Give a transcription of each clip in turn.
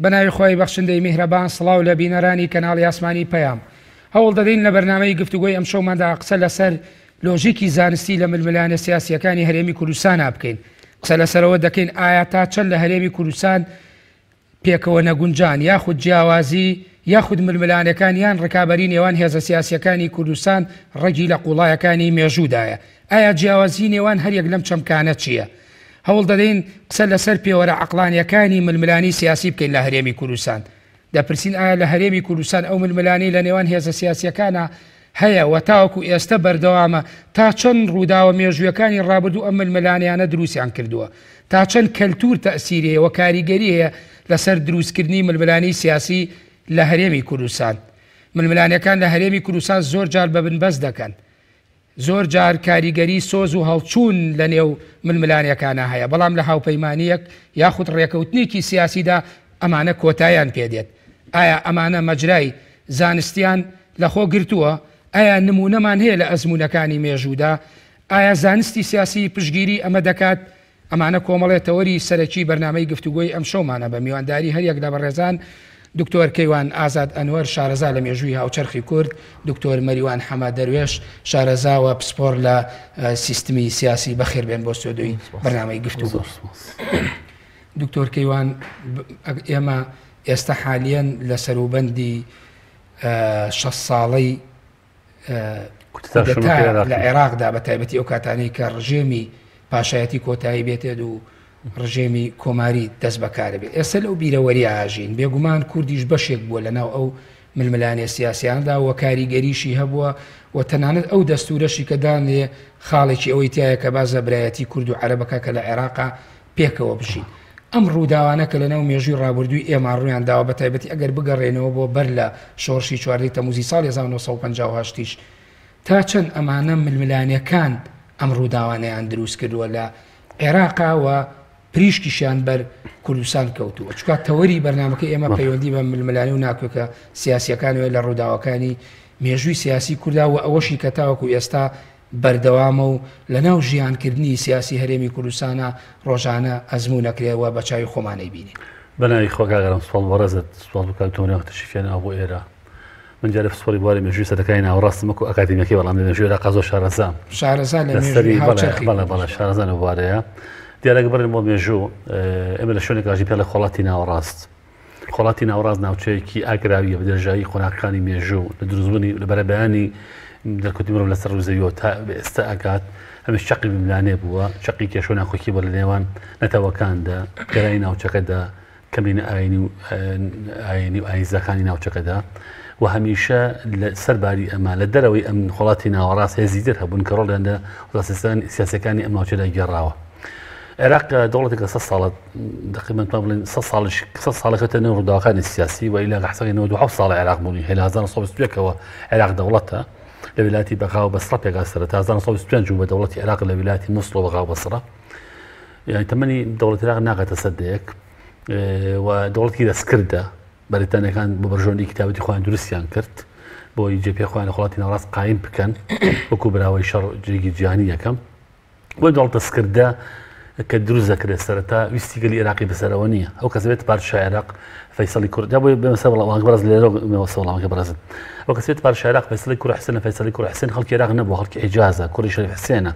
بەناوی خۆی بەخشندەی میهرەبان سڵاو لە بینەرانی کەناڵی ئاسمانی پەیام هەوڵ دەدەین لە بەرنامەی گفتوگۆی ئەم شەوماندا قسە لەسەر لۆژیکی زانستی لە ململانە سیاسیەکانی هەرێمی کوردستان بکەین. قسە لەسەرەوە دەکەین ئایا تا چەند لە هەرێمی کوردستان پێکەوە نەگونجان یاخود جیاوازی یاخود ململانەکان یان ڕکابەری نێوان هێزە سیاسیەکانی کوردستان ڕەگی لە قوڵایەکانی مێژوودایە. ئایا جیاوازی نێوان هەریەک لەم چەمکانە چییە؟ هەوڵ دەدەین قسە لەسەر پێوەرە عەقلانیەکانی ململانی سیاسی بکەین لە هەرێمی کوردستان. دەپرسین ئایا لە هەرێمی کوردستان ئەو ململانی لە نێوان هێزە سیاسیەکانە هەیە و تاوەکو ئێستا بەردەوامە تا چەند ڕووداوە مێژوویەکانی ڕابردوو ئەم ململانیانە دروستیان کردووە، تا چەند کەلتور تەئسیرەیە و کاریگەری هەیە لەسەر دروستکردنی ململانی سیاسی لە هەرێمی کوردستان. ململانیەکان لە هەرێمی کوردستان زۆر جار بە بنبەست دەکەن، زۆر جار کاریگەری سۆز و هەڵچوون لە نێو ململانیەکانە هەیە، بەڵام لە هاوپەیمانیەک یاخود ڕێکەوتنێکی سیاسیدا ئەمانە کۆتاییان پێدێت. ئایا ئەمانە مەجرای زانستیان لەخۆ گرتووە؟ ئایا نمونەمان هەیە لە ئەزمونەکانی مێژوودا؟ ئایا زانستی سیاسی پشگیری ئەمە دەکات؟ ئەمانە کۆمەڵێتەوەری سەرەکی بەرنامەی گفتوگۆی ئەم شەومانە بە میوانداری هەریەک لە بەڕێزان دکتۆر کەیوان ئازاد ئەنوەر شارەزا لە مێژووی هاوچەرخی کورد، دکتۆر مەریوان حەما دەروێش شارەزاوە پسپۆر لە سیستمی سیاسی بەخێربێن بۆ سۆدۆی بەرنامەی گفتوگۆ. دکتۆر کەیوان ئێمە ئێستا حالیەن لە سەروبەندی 6 ساڵەی لە عێراقدا بە تایبەتی ئەو کاتانەی کە ڕژێمی پاشایەتی کۆتایی بێتێت و ڕژێمی کۆماری دەست بەکارە بێت. ئێستا لەو بیرەوەری ئاژین بێگومان کوردیش بەشێک بووە لەناو ئەو ململانێ سیاسیاندا و کاریگەریشی هەبووە و تەنانەت ئەو دەستورەشی کە دانێ خاڵێکی ئەوەی تایە کە بازە برایەتی کورد و عەرەبەکە کە لە عێراقا پێکەوە بژین. ئەم ڕووداوانە کە لەناو مێژووی ڕابردووی ئێمە ڕوویان داوە بە تایبەتی ئەگەر بگەڕێنەوە بۆ بەر لە شۆڕشی 4 تەموزی ساڵی 1950 تا چەند ئەمانە ململانیەکان ئەم ڕووداوانەیان دروست کردووە لە عێراقا و پریشکیشیان بەر کوردستان کەوتووە. چکات تەوەری بەرنامەکە ئێمە پەیوەندی بە ململانی و ناکوێکە سیاسیەکانوێ لە ڕووداوەکانی مێژووی سیاسی کووردا و ئەوەشی کە تاوەکو ئێستا بەردەوامە و لەناو ژیانکردنی سیاسی هەرێمی کوردستانە ڕۆژانە ئەزموونەکرێەوە بە چاوی خۆمانەی بینی. بەناوی خۆگەڕم سوپاس بەڕێزت، سوپاس بۆ کاکتۆنیەوە تەشریفێنەوە بۆ ئێرە. من جارە پسپۆری بواری مێژووی سەرەکانی ناوەڕاستم وەکو ئەکادیمیەکەی بەڵام لە مێژووی عێراق زۆر شارەزا لە مێژووی هاوچەرخی بەڵێ شارەزا لەبوارەیە. دیارەگە بڕێن بۆ مێژوو ئێمە لە شوێنێک ئاژی پێ لە خۆڵاتی ناوەڕاست. خۆڵاتی ناوەڕاست ناوچەیەکی ئاگراویە بە دەرەجایی خۆناکەکانی مێژوو لە دروستبوونی لە بەرەبەیانی دەرکەوتی مرۆڤ لەسەر ڕووزەویەوە تا ئێستا ئاگات هەمیش چەقی ململانێ بووە، چەقی کێشە و ناخۆکی بووە لە نێوان نەتەوەکاندا، گەرای ناوچەکەدا، کەمینە ئاینی و ئاینزەکانی ناوچەکەدا و هەمیشە لە سەرباری ئەمە لە دەرەوەی ئەم خۆڵاتی ناوەڕاست هێزیتر هەبوون کە ڕۆڵیان لە سیاسەکانی ئەم ناوچەدا گێڕاوە. عێراق دەوڵەتێکە 100 ساڵە تقریباً بڵێن 100 ساڵەکەتە نێو ڕووداوەکانی سیاسی و ئیلا حسابی 97 ساڵ عێراق بوونی هێلا 1922ەوە عێراق دەوڵەتە لە ویلایەتی بەغا و بەسڕە پێگا سەرەتا 1925 بە دەوڵەتی عێراق لە ویلایەتی مووسڵ و بەغا و بەسڕە. یعنی تەمەنی دەوڵەتی عێراق ناگاتە سەدەیەک و دەوڵەتی دەستکردە بەریتانیەکان بۆ بەرژۆنی کتابەتی خۆیان دروستیان کرد بۆی جێپێ خۆیان لە خۆڵاتی ناوەڕاست قایم بکەن وەکو براوەی شەڕ جێگی جیهانی یەکەم. بۆ دەوڵەت دەستکردە کە دروست دەکرێت سەرەتا ویستی گەلی عێراقی بەسەرەوە نییە. ئەو کەس بێت پادشای عێراق فەیسەڵی کوڕ دا بۆی بەمەسە وڵامەکە بەڕێز لێرەوە وڵامەکە بەڕێزن. ئەو کەس بێت پادشای عێراق فەیسەڵی کوڕ حسێنە، فەیسەڵی کوڕ حسێن خەڵکی عێراق نەبووە، خەڵکی حیجازە، کوڕی شەریف حسێنە،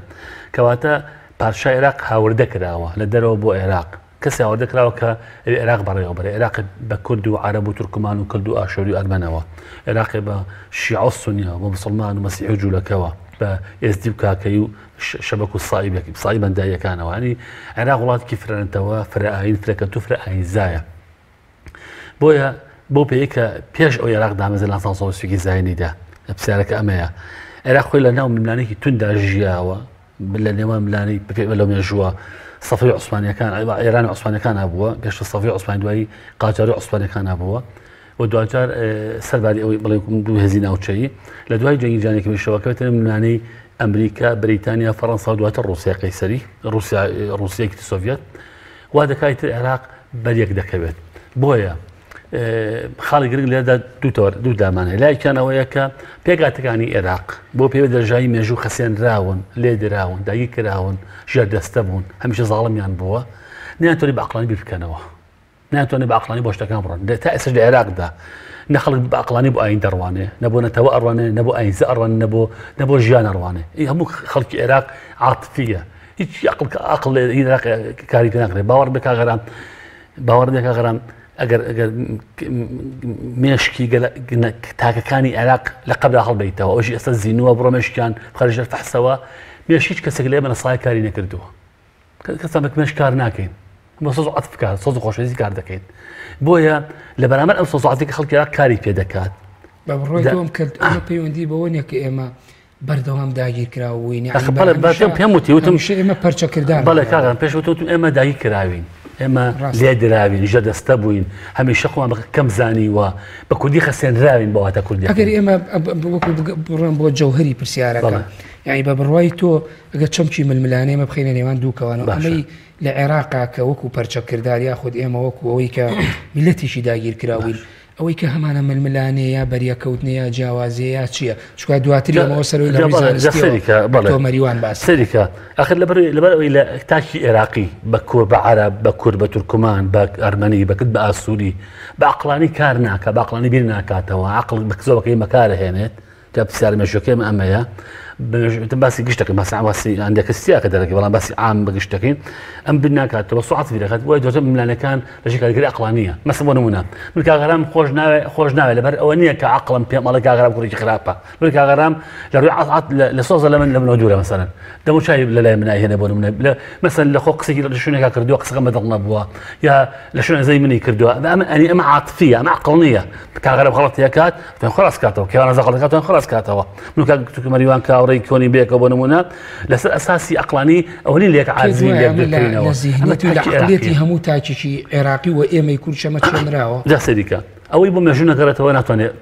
کەواتە پادشای عێراق هاوردە کراوە لە دەرەوە بۆ عێراق. کەسی هاوردە کراوە کە عێراق بەڕێوە بەرێ عێراق بە کورد و عەرەب و تورکمان و کورد و ئاشۆری و ئەرمەنەوە، عێراقی بە شیعە و سونیە بە موسڵمان و مەسیحی و جوولەکەوە بە ئێزدی و کاکەی و شەبەک و ساعی بەنداییەکانەوە. ینی عێراق وڵاتێکی فرەنەتەوە فرەئاین فرەکەوت و فرەئاینزایە. بۆیە بۆ پێی کە پێش ئەو عێراق دامەزە لە ساڵسۆسیکی زاینیدا لە پرسیارەکە ئەمەیە عێراق خۆی لە ناو ململانێکی توندا ژیاوە لە نێوان ملانی لە مێژووە سەفەی عوسمانیەکان ئێرانی عوسمانیەکان هەبووە، پێشتر سەفەی عوسمانی دوایی قاجاری عوسمانیەکان هەبووە و دوجار سەرباری ئەوەی بڵێ دوو هێزی ناوچەیی لە دوای جەنگی جیهانیەکەی شەوەکەوێتە ململانەی ئەمریکا، بریتانیا، فەڕەنسا و دواتر رووسیا قەیسەری رووسیایەکی سۆڤێت وا دەکایتر عێراق بەریەک دەکەوێت. بۆیە خاڵی گرنگ لێدا دوو دامانە لایەکیان ئەوەیە کە پێگاتەکانی عێراق بۆ پێوە دەرژایی مێژوو خەسێنراون، لێدراون، داگیرکراون، ژێردەستە بوون، هەمیشە زاڵمیان بووە، نەیانتوانی بە عەقڵانی بیر بکەنەوە. ناتوانێت بە عقلانی بۆ شتەکان بڕۆن تا ئێسش لە عێراقدا نەخەڵک بە عقلانی بۆ ئاین دەڕوانێ نەبوو نەتەوە ئەڕوانێ نەبوو ئاینزە ئەڕوانێ نەبوو ژیان ئەڕوانێ هەموو خەڵکی عێراق عاتفیە هیچ عقل عێراق کاری پێ ناکرێت باوەڕ بێ کاغەرام ئەگەر مێشکی تاکەکانی عێراق لە قەبرا هەڵبەیتەوە ئەوژی ئێستا زیینووە بڕۆ مێشکیان خەرج فەحسەوە مێش هیچ کەسێک لێ بە نەسای کاری نەکردووە کەسان بە مێش کار ناکەین بۆ سۆز عەتفکار سۆز خۆشەویستی کار دەکەین بۆیە لە بەرامبەر ئەم سۆز عەتفی کە خەڵکی عێراق کاری پێ دەکات بە بڕۆی تۆم کرد ئەمە پەیوەندی بەوە نییە کە ئێمە بەردەوام داگیر کراوین پێم وتیوتم ئێمە پەرچەکردان بەڵێ کاغان پێشوتم ئێمە داگیر کراوین ئێمە لێ دراوین ژە دەستە بووین هەمیشە خۆمان کەم زانیوە بە کوردی خەسێنراوین بەواتە کوردی ئەگەر ئێمە بڕۆن بۆ جەوهری پرسیارەکە یعنی بە بڕوای تۆ ئەگەر چەمکی ململانێ ئێمە بخینە نێوان دووکەوانەوە ئەمەی لە عێراقا کە وەکو پەرچەکردار یاخود ئێمە وەکو ئەوەی کە میلەتیشی داگیر کراوین ئەوەی کە هەمانە ململانەیە بەریەکەوتنەیە جیاوازەیە چییە چکە دواتری ئەمەوە سەرۆی لە مەریوان باس سەریکە ئاخر لەبەر ئەوەی لە تاکی عێراقی بە کورد بە عەرەب بە کورد بە تورکمان بە ئەرمەنی بەکرد بە ئاسووری بە عەقڵانی کار ناکە بە عەقڵانی بیر ناکاتەوە عەقڵ بە زۆربەکەی مەکارەهێنێت جا پرسیارە مێژووەکەم ئەمەیە باسی گشتەکەی باسی ئەندێکە سیاکە دەرەکەی بەڵام باسی عام بە گشتەکەین ئەم بیر ناکاتەوە سوعات دەکات بۆی دۆزە ملانەکان لەژی کاریگەری عەقڵانیە مەسەڵ بۆ نمونە من کاغەرام خۆش ناوێت لەبەر ئەوە نییە کە عەقڵم پێم ئەڵێ کاغەرام کوڕێکی خراپە من کاغەرام لە ڕووی لە سۆزە لە منەوە دوورە مەسەلەن دەموچای لە لای منای هێنە بۆ نمونە مەسەن لە خۆ قسێکی لە شوێنێکا کردووە قسەکەم بەدڵ نەبووە یا لە شوێنە زەی منی کردووە ئەمە عاتفیە ئەمە عەقڵ نییە کاغەرام غەڵەتی دەکات خلاص کاتەوە کێوانە زەغڵ دەکاتەوە خلاص کاتەوە من کاک مەریوان کاوڕێی کۆنی بێکەوە بۆ نمونە لەسەر ئەساسی عەقڵانی ئەوە نین لێک عاجزی لێک دەکەینەوە عقلێتی هەموو تاکیشی عێراقی و ئێمەی کورد شەمە چێنراوە جا سەریکە ئەوەی بۆ مێژوو نەکەرێتەوە ناتوانێت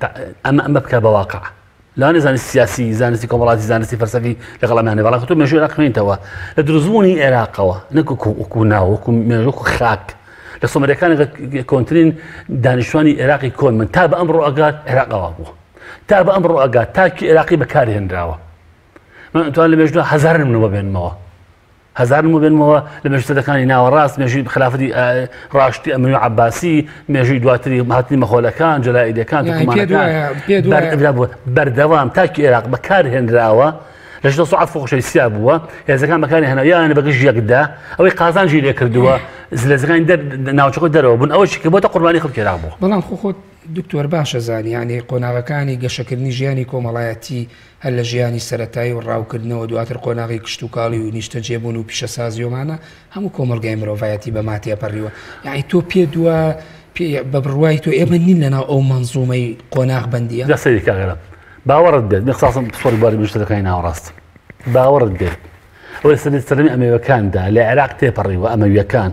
ئەمە بکە بە واقع لاوانی زانستی سیاسی زانستی کۆمەڵاتی زانستی فەلسەفی لەگەڵەمانێ بەڵام کە تۆ مێژووی عێراق خوێنیتەوە لە دروستبوونی عێراقەوە نەک وەکو ناو وەکو مێژوو وەکو خاک لە سۆمەریەکانی کۆنترین دانیشتوانی عێراقی کۆن من تا بە ئەمڕۆ ئەگات عێراقەوە بووە تا بە ئەمڕۆ ئەگات تاکی عێراقی بەکارهێنراوە من توان لە مێژووە هەزار نمونە بێنمەوە هەزار نمونە بێنمەوە لە مێژوودەکانی ناوەڕاست مێژووی خلافەتی ڕاشتی ئەمەنی عەباسی مێژووی دواتری هاتنی مەخۆلەکان جەلائیدەکان بەردەوام تاکی عێراق بەکارهێنراوە لە 1970 خۆشەویستیا بووە هێزەکان بەکاری هێنا یان بەگشت یەکدا ئەوەی قازانجی لێ کردووە زلێزەکانی ناوچەکە دەرەوە بوون ئەوەی کە بۆتە قوربانی خەڵکی عێراق بوو بەڵام خۆت دکتۆر باشە زانی ینی قۆناغەکانی گەشەکردنی ژیانی کۆمەڵایەتی هەر لە ژیانی سەرەتایی و ڕاوکردنەوە دواتر قۆناغی کشت و کاڵی و نیشتە جێبوون و پیشەسازیۆمانە هەموو کۆمەلگای مرۆڤایەتی بە ماتیە پەڕیوە یعنی تۆ پێ دووە بە بڕوای تۆ ئێمە نین لەناو ئەو مەنزومەی قۆناغ بەندیە دەسەری کاغەرە باوەڕت بێت مخصاصم سۆری باری مشتەکانی ناوەڕاست باوەڕت بێت ئەوەی سەرمی ئەمەویەکاندا لە عێراق تێپەڕیوە ئەمەویەکان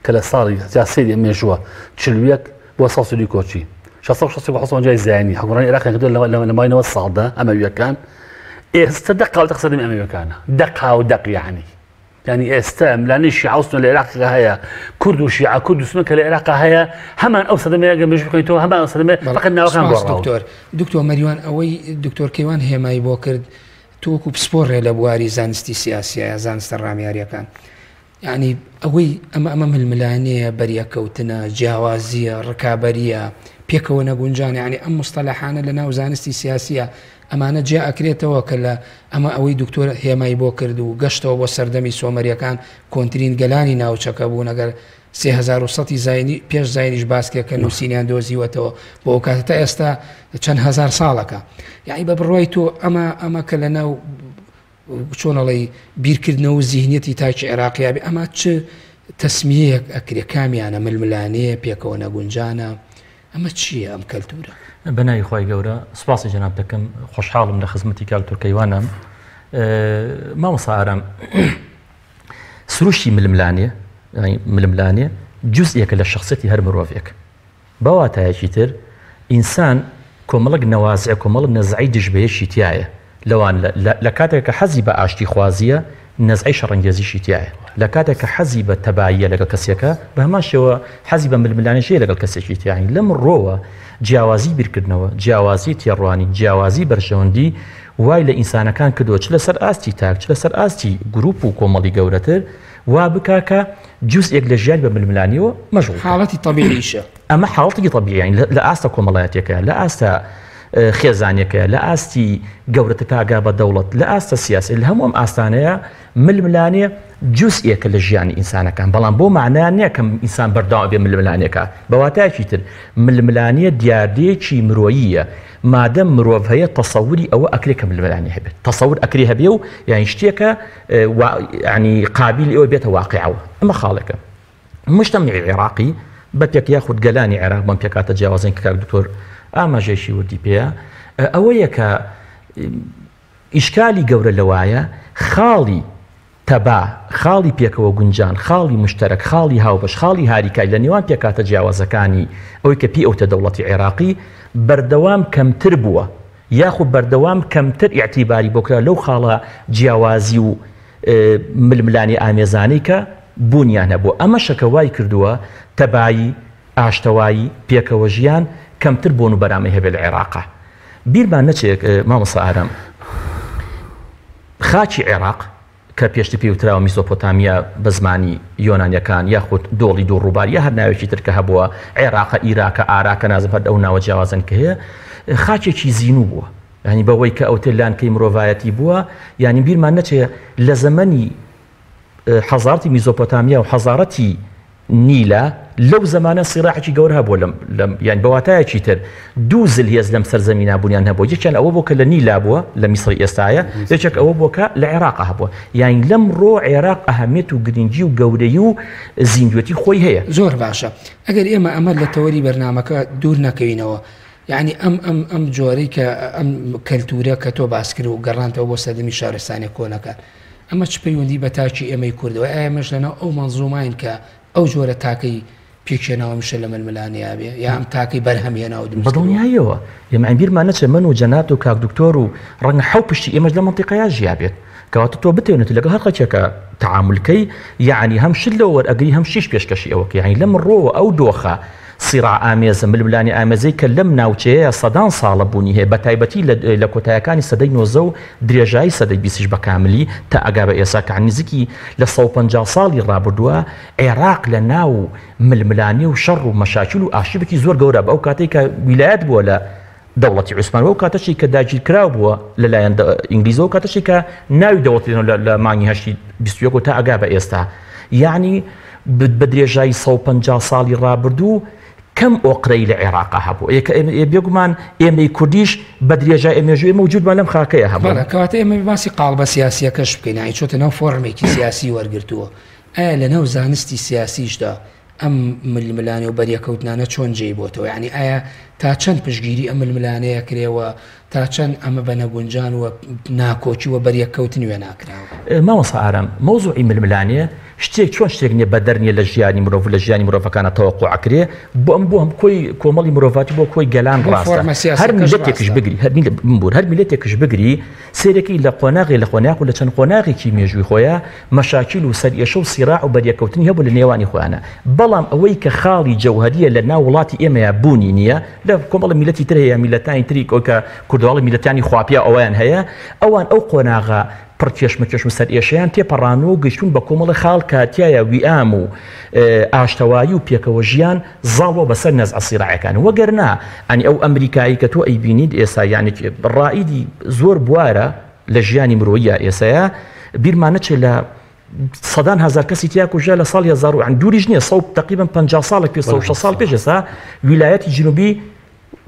کە لە ساڵی جاسێری ئەمێژووە چلویەک بۆ سەڵسولی کۆچی 16 جای زیانی حکومڕانی عێراق کردو لە ماینەوە ساڵدا ئەمەویەکان ئێستا دەقاوتە سەرمی ئەمەویەکانە دەقا و دەق یعنی ئێستا ملانی شیعە و سونە لە عێراقا هەیە کورد و شیعە کورد و سونە کە لە عێراقا هەیە هەمان ئەو سەدەمەیە گەمێژ بکەیتەوە هەمان ئەو سەدەمە فەقەت ناوەکان بۆ دکتۆر مەریوان ئەوەی دکتۆر کەیوان هێمایی بۆ کرد تۆکو پسپۆڕێ لە بواری زانستی سیاسیە زانستە ڕامیاریەکان یعنی ئەوەی ئەمە ململانەیە بەریەکەوتنە جیاوازیە ڕکابەریە پێکەوە نەگونجان یعنی ئەم مستەلەحانە لە ناو زانستی سیاسیە ئەمانە جیا ئەکرێتەوە کە لە ئەمە ئەوەی دکتۆر هێمایی بۆ کرد و گەشتەوە بۆ سەردەمی سۆمەریەکان کۆنترین گەلانی ناوچەکە بوون ئەگەر 3100 زاینی پێش زاینیش باسکێ کە نووسینیان دۆزیوەتەوە بۆ ئەو کاتە تا ئێستا چەند هزار ساڵەکە یعنی بە بڕوای تۆ ئەمە کە لە ناو چۆنەڵی بیرکردنەوە و زیهنیەتی تاکی عێراقیابی ئەمە چ تەسمیەیەک ئەکرێ کامیانە ململانەیە پێکەوە نەگونجانە ئەمە چییە ئەم کەلتورە بەناوی خۆی گەورە سوپاسی جەناب دەکەم خۆشحاڵم لە خزمەتی کاکتۆر کەیوانم مامۆستا ئارام سروشی ململانێ جزئێکە لە شخصەتی هەر مرۆڤێک بەواتایەکی تر ئینسان کۆمەڵک نەوازع کۆمەڵک نەزعی دژبەیەشی تایە لەوان لە کاتێک کە حەزی بە ئاشتی خوازیە نەزعی شەڕەنگێزیشی تایە لە کاتێک کە حەزی بە تەباییە لەگەڵ کەسێکە بە هەمان شێوە حەزی بە ململانێشەیە لەگەڵ کەسێکی تایە لەم ڕۆوە جیاوازی بیرکردنەوە جیاوازی تێڕوانی جیاوازی بەرژەوەندی وای لە ئینسانەکان کردووە چ لەسەر ئاستی تاک چ لەسەر ئاستی گروپ و کۆمەڵی گەورەتر وا بکە کە جوزئێک لە ژیان بە ململانیەوە مەشغوڵ حاڵەتی طبیعیشە ئەمە حاڵەتی طبیعی یعنی لە ئاستە کۆمەڵایەتێکە لە ئاستە خێزانێکە لە ئاستی گەورەتە تاگا بە دەوڵەت لە ئاستە سیاسی لە هەموو ئەم ئاستانەیە ململانێ جوزئێکە لە ژیانی ئینسانەکان بەڵام بۆ معنایان نییە کە ئینسان بەرداوام بێ ململانێکە بەواتایەکی تر ململانیە دیاردەیەکی مرۆییە مادەم مرۆڤ هەیە تەسەووری ئەوە ئەکرێ کە ململانی هەبێت تەسەوور ئەکرێ هەبێ و یانی شتێکە ینی قابل ئەوە بێتە واقعەوە ئەمە خاڵێکە مجتەمەعی عێراقی بەپێک یاخود گەلانی عێراق بەم پێکاتە جیاوازن کە کاک دکتۆر ئاماژەیەشی وردی پێەیە ئەوەیە کە ئیشکالی گەورە لەوایە خاڵی تەبا خاڵی پێکەوە گونجان خاڵی مشتەرەک خاڵی هاوبەش خاڵی هاریکای لە نێوان پێکاتە جیاوازەکانی ئەوەی کە پێی ئەوتە دەوڵەتی عێراقی بەردەوام کەمتر بووە یاخود بەردەوام کەمتر ئیعتیباری بۆکرا لەو خاڵە جیاوازی و ململانی ئامێزانەی کە بوونیان هەبووە ئەمە شەکەوای کردووە تەبایی ئاشتەوایی پێکەوە ژیان کەمتر بۆن و بەرامەی هەبێت لە عێراقا بیرمان نەچێت مامۆستا ئارەم خاچی عێراق کە پێشتی پێوتراوە میسۆپۆتامیا بە زمانی یۆنانیەکان یاخود دۆڵی دوو ڕووبار یا هەر ناوێکی تر کە هەبووە عێراقە ئیراکە ئاراکە نازم هەر ئەو ناوە جیاوازن کە هەیە خاچێکی زیینوو بووە ینی بەوەی کە ئەو تێلانکەی مرۆڤایەتی بووە ینی بیرمان نەچێت لە زەمەنی حەزارەتی میزۆپۆتامیا و حەزارەتی نیلە لەو زمانە سیراحێکی گەور هەبووە یان بەواتایەکی تر دوو زلهێز لەم سەرزەمینە بوونیان هەبووە یەکیان ئەوە بوو کە لە نیلا بووە لە میسری ئێستاە یەکێک ئەوە بووە کە لە عێراق هەبووە یان لەم ڕۆ عێراق ئەهەمیەت و گرنگی و گەورەی و زیندوێتی خۆی هەیە زۆر باشە ئەگەر ئێمە ئەمە لە تەوەری بەرنامەکە دوور نەکەوینەوە یعنی ئەم جۆرەی کە ئەم کەلتورە کە تۆ باسکرد و گەڕانتەوە بۆ سەردەمی شارستانی کۆنەکان ئەمە چ پەیوەندی بە تاچی ئێمەی کوردەوە ئەمەش لەناو ئەو مەنزوماین کە ئەو جۆرە تاکەی پێکشێناوە میشە لە ململانیا بێ یا ئەم تاکەی بەرهەمهێناوە بەدڵنیایەوە ئێمە بیرمان نەچێت من و جەنات و کاک دکتۆر و ڕەنگە حەو پشتی ئێمەش لە مەنتیقەیە ژیا بێت کەواتە تۆ بتێنێت لەگەڵ هەر قەچێکە تعاملکەی یعنی هەم شت لە وەرئەگری هەم شیش پێشکەشی ئەوەکە یعنی لەم ڕۆوە ئەو دۆخە سیراع ئامێزە ململانی ئامێزەی کە لەم ناوچەیە سەدان ساڵە بوونی هەیە بە تایبەتی لە کۆتایەکانی سەدەی 90 و درێژایی سەدەی 20 بە کاملی تا ئەگا بە ئێسا کە نزیکی لە 150 ساڵی ڕابردووە عێراق لە ناو ململانی و شەڕ و مەشاکل و ئاشیبێکی زۆر گەورە بە ئەو کاتێک کە ویلایەت بووە لە دەوڵەتی عوسمانی و کاتەشی کە داگیرکراو بووە لەلایەن ئینگلیزەوە کاتەشی کە ناوی دەوڵەتی لە مانگی هەشتی 21 تا ئەگا بە ئێستا یعنی بە درێژایی 150 ساڵی ڕابردوو کەم ئۆقرەی لە عێراقا هەبوو بێگومان ئێمەی کوردیش بە درێژای ئێمێژوێ مەوجودمان لەم خاکەیە هەبوو کەواتە ئێمە باسی قاڵبە سیاسیەکەش بکەین ئای چۆتە ناو فۆرمێکی سیاسی وەرگرتووە ئایا لە ناو زانستی سیاسیشدا ئەم ململانێ و بەریەکەوتنانە چۆن جێی بۆتەوە یعنی ئایا تا چەند پشگیری ئەم ململانەیە کرێوە تا چەند ئەمە بە نەگونجان و ناکۆچی و بەریەکەوتن وێ ناکراوە مامۆستا ئارەم مەوزوعی ململانێ شتێک چۆن شتێک نیە بە دەرنیە لە ژیانی مرۆڤ لە ژیانی مرۆڤەکانە تەوەقوعەکرێ بۆ ئەم کۆی کۆمەڵی مرۆڤاتی بۆ کۆی گەلان ڕاستە هەر میلەتێکش بگری هەر میلەتێکش بگری سێرەکەی لە قۆناغی لە قۆناغ و لە چەند قۆناغێکی مێژووی خۆیە مەشاکل و سەرئێشە و سیراع و بەریەکەوتنی هەبوو لە نێوانی خۆیانە بەڵام ئەوەی کە خاڵی جەوهەریە لە ناو وڵاتی ئێمەیە بوونی نییە لە کۆمەڵی میلەتی تر هەیە میلەتانی تری کە کوردواڵی میلەتانی خواپیا ئەویان هەیە ئەوان ئەو قۆناغا پڕکێشمەکێشم سەر ئێشیان تێپەڕانەوە و گەشتون بە کۆمەڵی خاڵ کاتیایە ویئام و ئاشتەوایی و پێکەوە ژیان زاڵەوە بەسەر نەزع سیراعەکان وەگەرنا ئەنی ئەو ئەمریکایی کە تۆ ئەیبینیت ئێستا یانی ڕائیدی زۆر بوارە لە ژیانی مرۆیە ئێسەیە بیرمان نەچێت لە سەدان هزار کەسی تیا کوژە لە ساڵی 1000 عن دووریش نییە تقریبا 50 ساڵێک پێ 6 ساڵ پێش ئێستا ویلایەتی جنوبی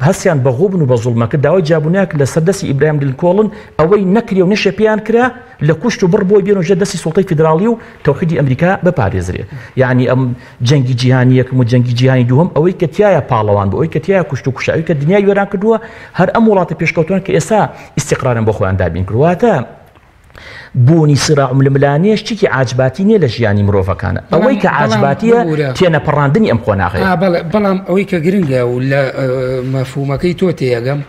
هەستیان بەغۆ بن و بە زوڵمەکە داوای جابوونیاک لە سەردەستی ئیبراهیم لینکۆڵن ئەوەی نەکرێ و نەشێپیان کرا لە کوشت و بڕ بۆی بێن و ژە دەستی سوڵتەی فیدراڵی و تەوحیدی ئەمریکا بپارێزرێ یعنی ئەم جەنگی جیهانی یەکەم و جەنگی جیهانی دووەم ئەوەی کە تایە پاڵەوان بۆ ئەوەی کە تایە کوشت و کوشایی کە دنیای وێران کردووە هەر ئەم وڵاتە پێشکەوتوان کە ئێستا ئیستیقرارن بۆ خۆیان دابین کردواتە بوونی سیراع ململانێ شتێکی عاجباتی نییە لە ژیانی مرۆڤەکانە ئەوەی کە عاجباتیە تێنەپەڕاندنی ئەم قۆناغەیە بەڵام ئەوەی کە گرنگە و لە مەفهومەکەی تۆ تێگەم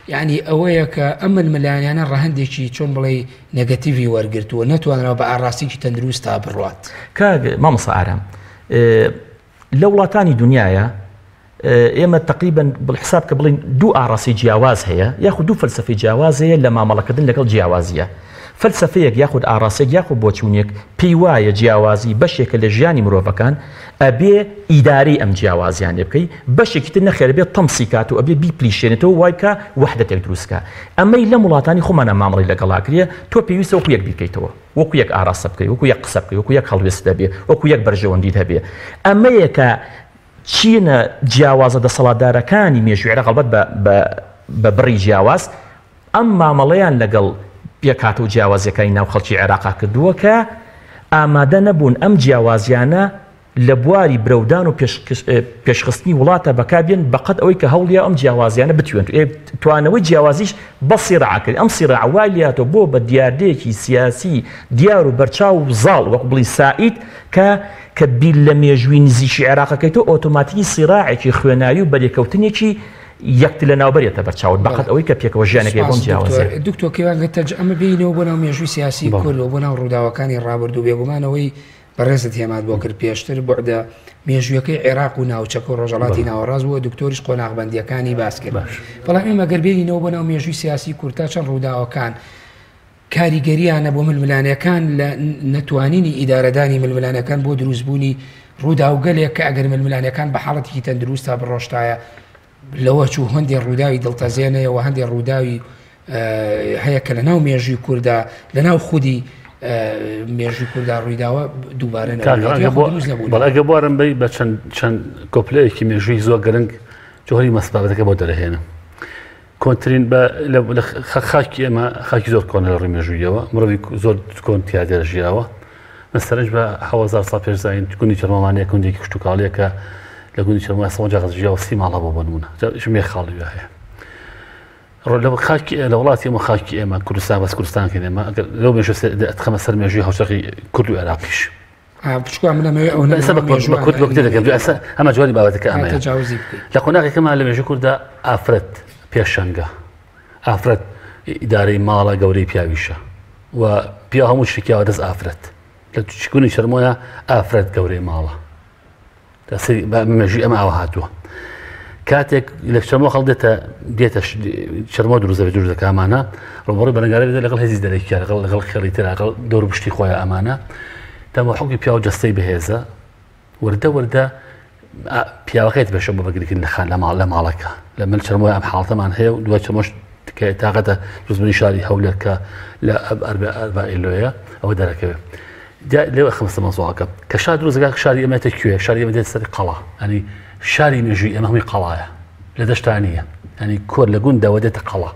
یعنی ئەوەیە کە ئەم ململانیانە ڕەهەندێکی چۆن بڵێ نەگەتیڤی وەرگرتووە نەتوانرەوە بە ئاڕاستێکی تەندروست تا بڕوات مامۆستا ئارەم لە وڵاتانی دنیاە ئێمە تقریبا بالحساب کە بڵین دوو ئاڕاستی جیاواز هەیە یاخود دوو فەلسەفەی جیاواز هەیە لە مامەڵەکردن لەگەڵ جیاوازیە فەلسەفەیەک یاخود ئاراسێک یاخود بۆچوونێک پێی وایە جیاوازی بەشێکە لە ژیانی مرۆڤەکان ئەبێ ئیداری ئەم جیاوازیان لێ بکەی بەشێکی تر نەخێر بێت تەمسی کات و ئەبێ بیپلیشێنێتەوە وای کە وەحدەتێک دروستکە ئەمەی لە وڵاتانی خۆمانە مامەڵی لەگەڵاکرێ تۆ پێویستە وەکو یەک بیکەیتەوە وەکو یەک ئاراسە بکەی وەکو یەک قسە بکەی وەکو یەک هەڵوێست دەبێ وەکو یەک بەرژەوەندیت هەبێ ئەمەیە کە چینە جیاوازە دەسەڵاتدارەکانی مێژوویێرە غەڵبەت بە بڕی جیاواز ئەم مامەڵەیان لەگەڵ پێکات و جیاوازیەکانی ناو خەڵکی عێراقا کردووە کە ئامادە نەبوون ئەم جیاوازیانە لە بواری برەودان و پێشخستنی وڵاتە بەکابێن بەقەت ئەوەی کە هەوڵیا ئەم جیاوازیانە بتوێن توانەوەی جیاوازیش بە سیڕع کرد ئەم سیڕع وای لاتەوە بۆ بە دیاردەیەکی سیاسی دیار و بەرچاو و زاڵ وەک بڵی سائید کە بیل لە مێژووی نزیشی عێراقەکەیتەوە ئۆتۆماتیکی سیڕاعێکی خوێناوی و بەرێکەوتنێکی یەکت لە ناوبەرێتە بەرچاوت بەقەت ئەوەی کە پێکەوە ژیانەکەی بۆم جیاوازە دکتۆر کێوان ئەمە بینەوە بۆ ناو مێژووی سیاسی کورد بۆ ناو ڕووداوەکانی ڕابردوو بێگومانەوەی بەڕێزت هێمات بۆ کرد پێشتر بۆعدە مێژوویەکەی عێراق و ناوچەکە و ڕۆژەڵاتی ناوەڕاست بووە دکتۆریش قۆناغبەندیەکانی باس کرد بەڵام ئێمە گەر بینەوە بۆ ناو مێژووی سیاسی کورتا چەند ڕووداوەکان کاریگەریانە بۆ ململانەکان لە نەتوانینی ئیدارەدانی ململانەکان بۆ دروستبوونی ڕووداوگەلێک کە ئەگەر ململانەکان بە حاڵەتێکی تەندروستە بڕۆشتایە لەوە چوو هەندێک ڕووداوی دڵتەزێنەوە هەندێک ڕووداوی هەیە کە لە ناو مێژووی کووردا لە ناو خودی مێژووی کووردا ڕوویداوە دووبارە بەڵێگە بوارم بی بە چەند کۆپلەیەکی مێژووی زۆر گەرنگ جۆهری مەسبابەتەکە بۆ دەرەهێنم کۆنترین لە خاکی ئێمە خاکی زۆر کۆنە لە ڕووی مێژوویەوە مرۆڤی زۆر کۆنتیا دێژیاوە مەسەرنج بە 1000 ساڵ پێش زین گوندی چەرمەمانەیە کوندێکی کشتتوکاڵیەکە لە گوندی چەرمە سەجاغژیاوە 30 ماڵە بۆ بنمونە مێ خاڵی هەیە لە خاکی لە وڵاتی ئێمە خاکی ئێمە کوردستان بەس کوردستانکەین ئێمە لەو مێژوو خەمە سەر مێژووی هاوشەقی کورد و عێراقیش ئەمە جواری بابەتەکە ئەمە لە قۆناغێکەمان لە مێژووی کووردا ئافرەت پێشەنگە ئافرەت ئیدارەی ماڵە گەورەی پیاویشە و پیا هەموو شتێکیاوە دەست ئافرەت لە چکوونی شەرمۆیە ئافرەت گەورەی ماڵە مێژووی ئەمە ئاوە هاتووە کاتێک لە چەرمۆ خەڵ دێتە چەرمۆ دروزە دروزەکە ئەمانە ڕۆبڕی بەرەنگارە بێت لەگەڵ هێزی دەرەکی لەگەڵ خێڵی تر لەگەڵ دەور پشتی خۆیان ئەمانە دەمە حوقی پیا و جەستەی بەهێزە وردە پیاوەکەیت بەشە بۆ بەگریکردن لە خان لە ماڵەکە لە من چەرمۆی ئەم حاڵتەمان هەیە و دوای چەرمۆش تاقەتە دروستبوونی شاری هەولێر کە لە ئەربائیلۆیە ئەوە دەرەکەوێت لێوە خمسە مەزۆڵەکە کە شار دروستەکە شاری ئەمەتە کوێ شاری ئەمە دێت سەری قەڵا ئەنی شاری مێژووی ئەمە هەمووی قەڵایە لە دەشتانیە ئەنی کۆر لە گوندەوە دێتە قەڵا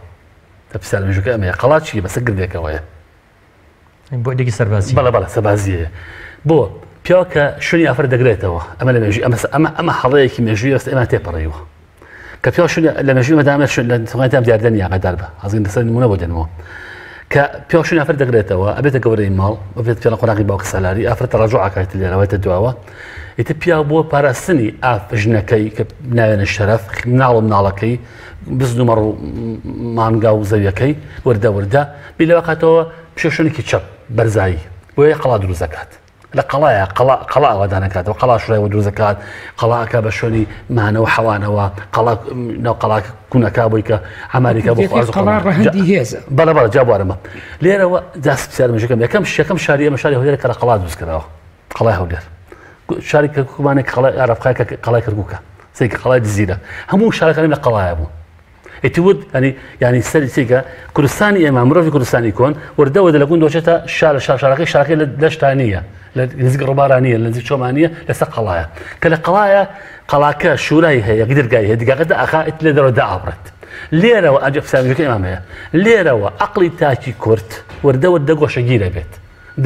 تەپسیار مێژووکە ئەمەیە قەڵا چیە بەسەر گردێکەوەیە بۆ دێکی سەربازی بەڵە سەربازیەیە بۆ پیاوەکە شوێنی ئافرەت دەگرێتەوە ئەمە لە مێژووی ئەمە هەڵەیەکی مێژووی ئێستا ئێمە تێپەڕیوە کە پیا لە مێژووی مەدامە لە تەماتام دیاردەنی یاقەدار بە حەزین لەسەر نمونە بۆ دێنەوە کە پیا شوێنی ئافرەت دەگرێتەوە ئەبێتە گەورەی ماڵ بێت پێ لە قۆناغی باوک سەلاری ئافرەتە ڕەجوع ئاکات لێرەوەیتە دواوە ئیتر پیا بۆ پاراستنی ژنەکەی کە ناوێنە شەرەف مناڵ و مناڵەکەی بزنومەڕ و مانگا و زەویەکەی وردە بیلەوە کاتەوە پێشێنێکی چەپ بەرزایی بۆیە قەڵا دروزەکات لە قەڵایە قەڵا ئەوەدانەکاتەوە قەڵا شوڕێەوە دروزەکات قەڵاکە بە شوێنی مانەوە حەوانەوە ناو قەڵاک کوونەکە بۆی کە ئەمریکا بۆ ڕەهەندی هێزە بەڵە جابوارەمە لێرەوە داست پرسیارمەژەکەم یەکەم شاری ئەمە شاری هەولێر کە لە قەڵا دروستکراوە قەڵای هەولێر شاری کەرکووکمانێک ئارەبخای قەڵای کەرکووکە سێکە قەڵای دزیرە هەموو شارەکانی لە قەڵایە بوو ئیتیود ینی سەری سێکە کوردستانی ئێمە مرۆڤی کوردستانی کۆن وردەوە لە گوند دۆچێتە شارەکەی شارەکەی لە شتانیە لە نزیک ڕووبارانیە لە نزیک چۆمانیە لەسەر قەڵایە کە لە قەڵایە قەڵاکە شورای هەیە گدرگای هەیە دیگەکەدا ئاخائیت لێ دەرەوە دائابڕێت لێرەوە ئەجە فسانجەکە ئێمەیە لێرەوە عەقڵی تاکی کورد وردە گۆشەگیرە بێت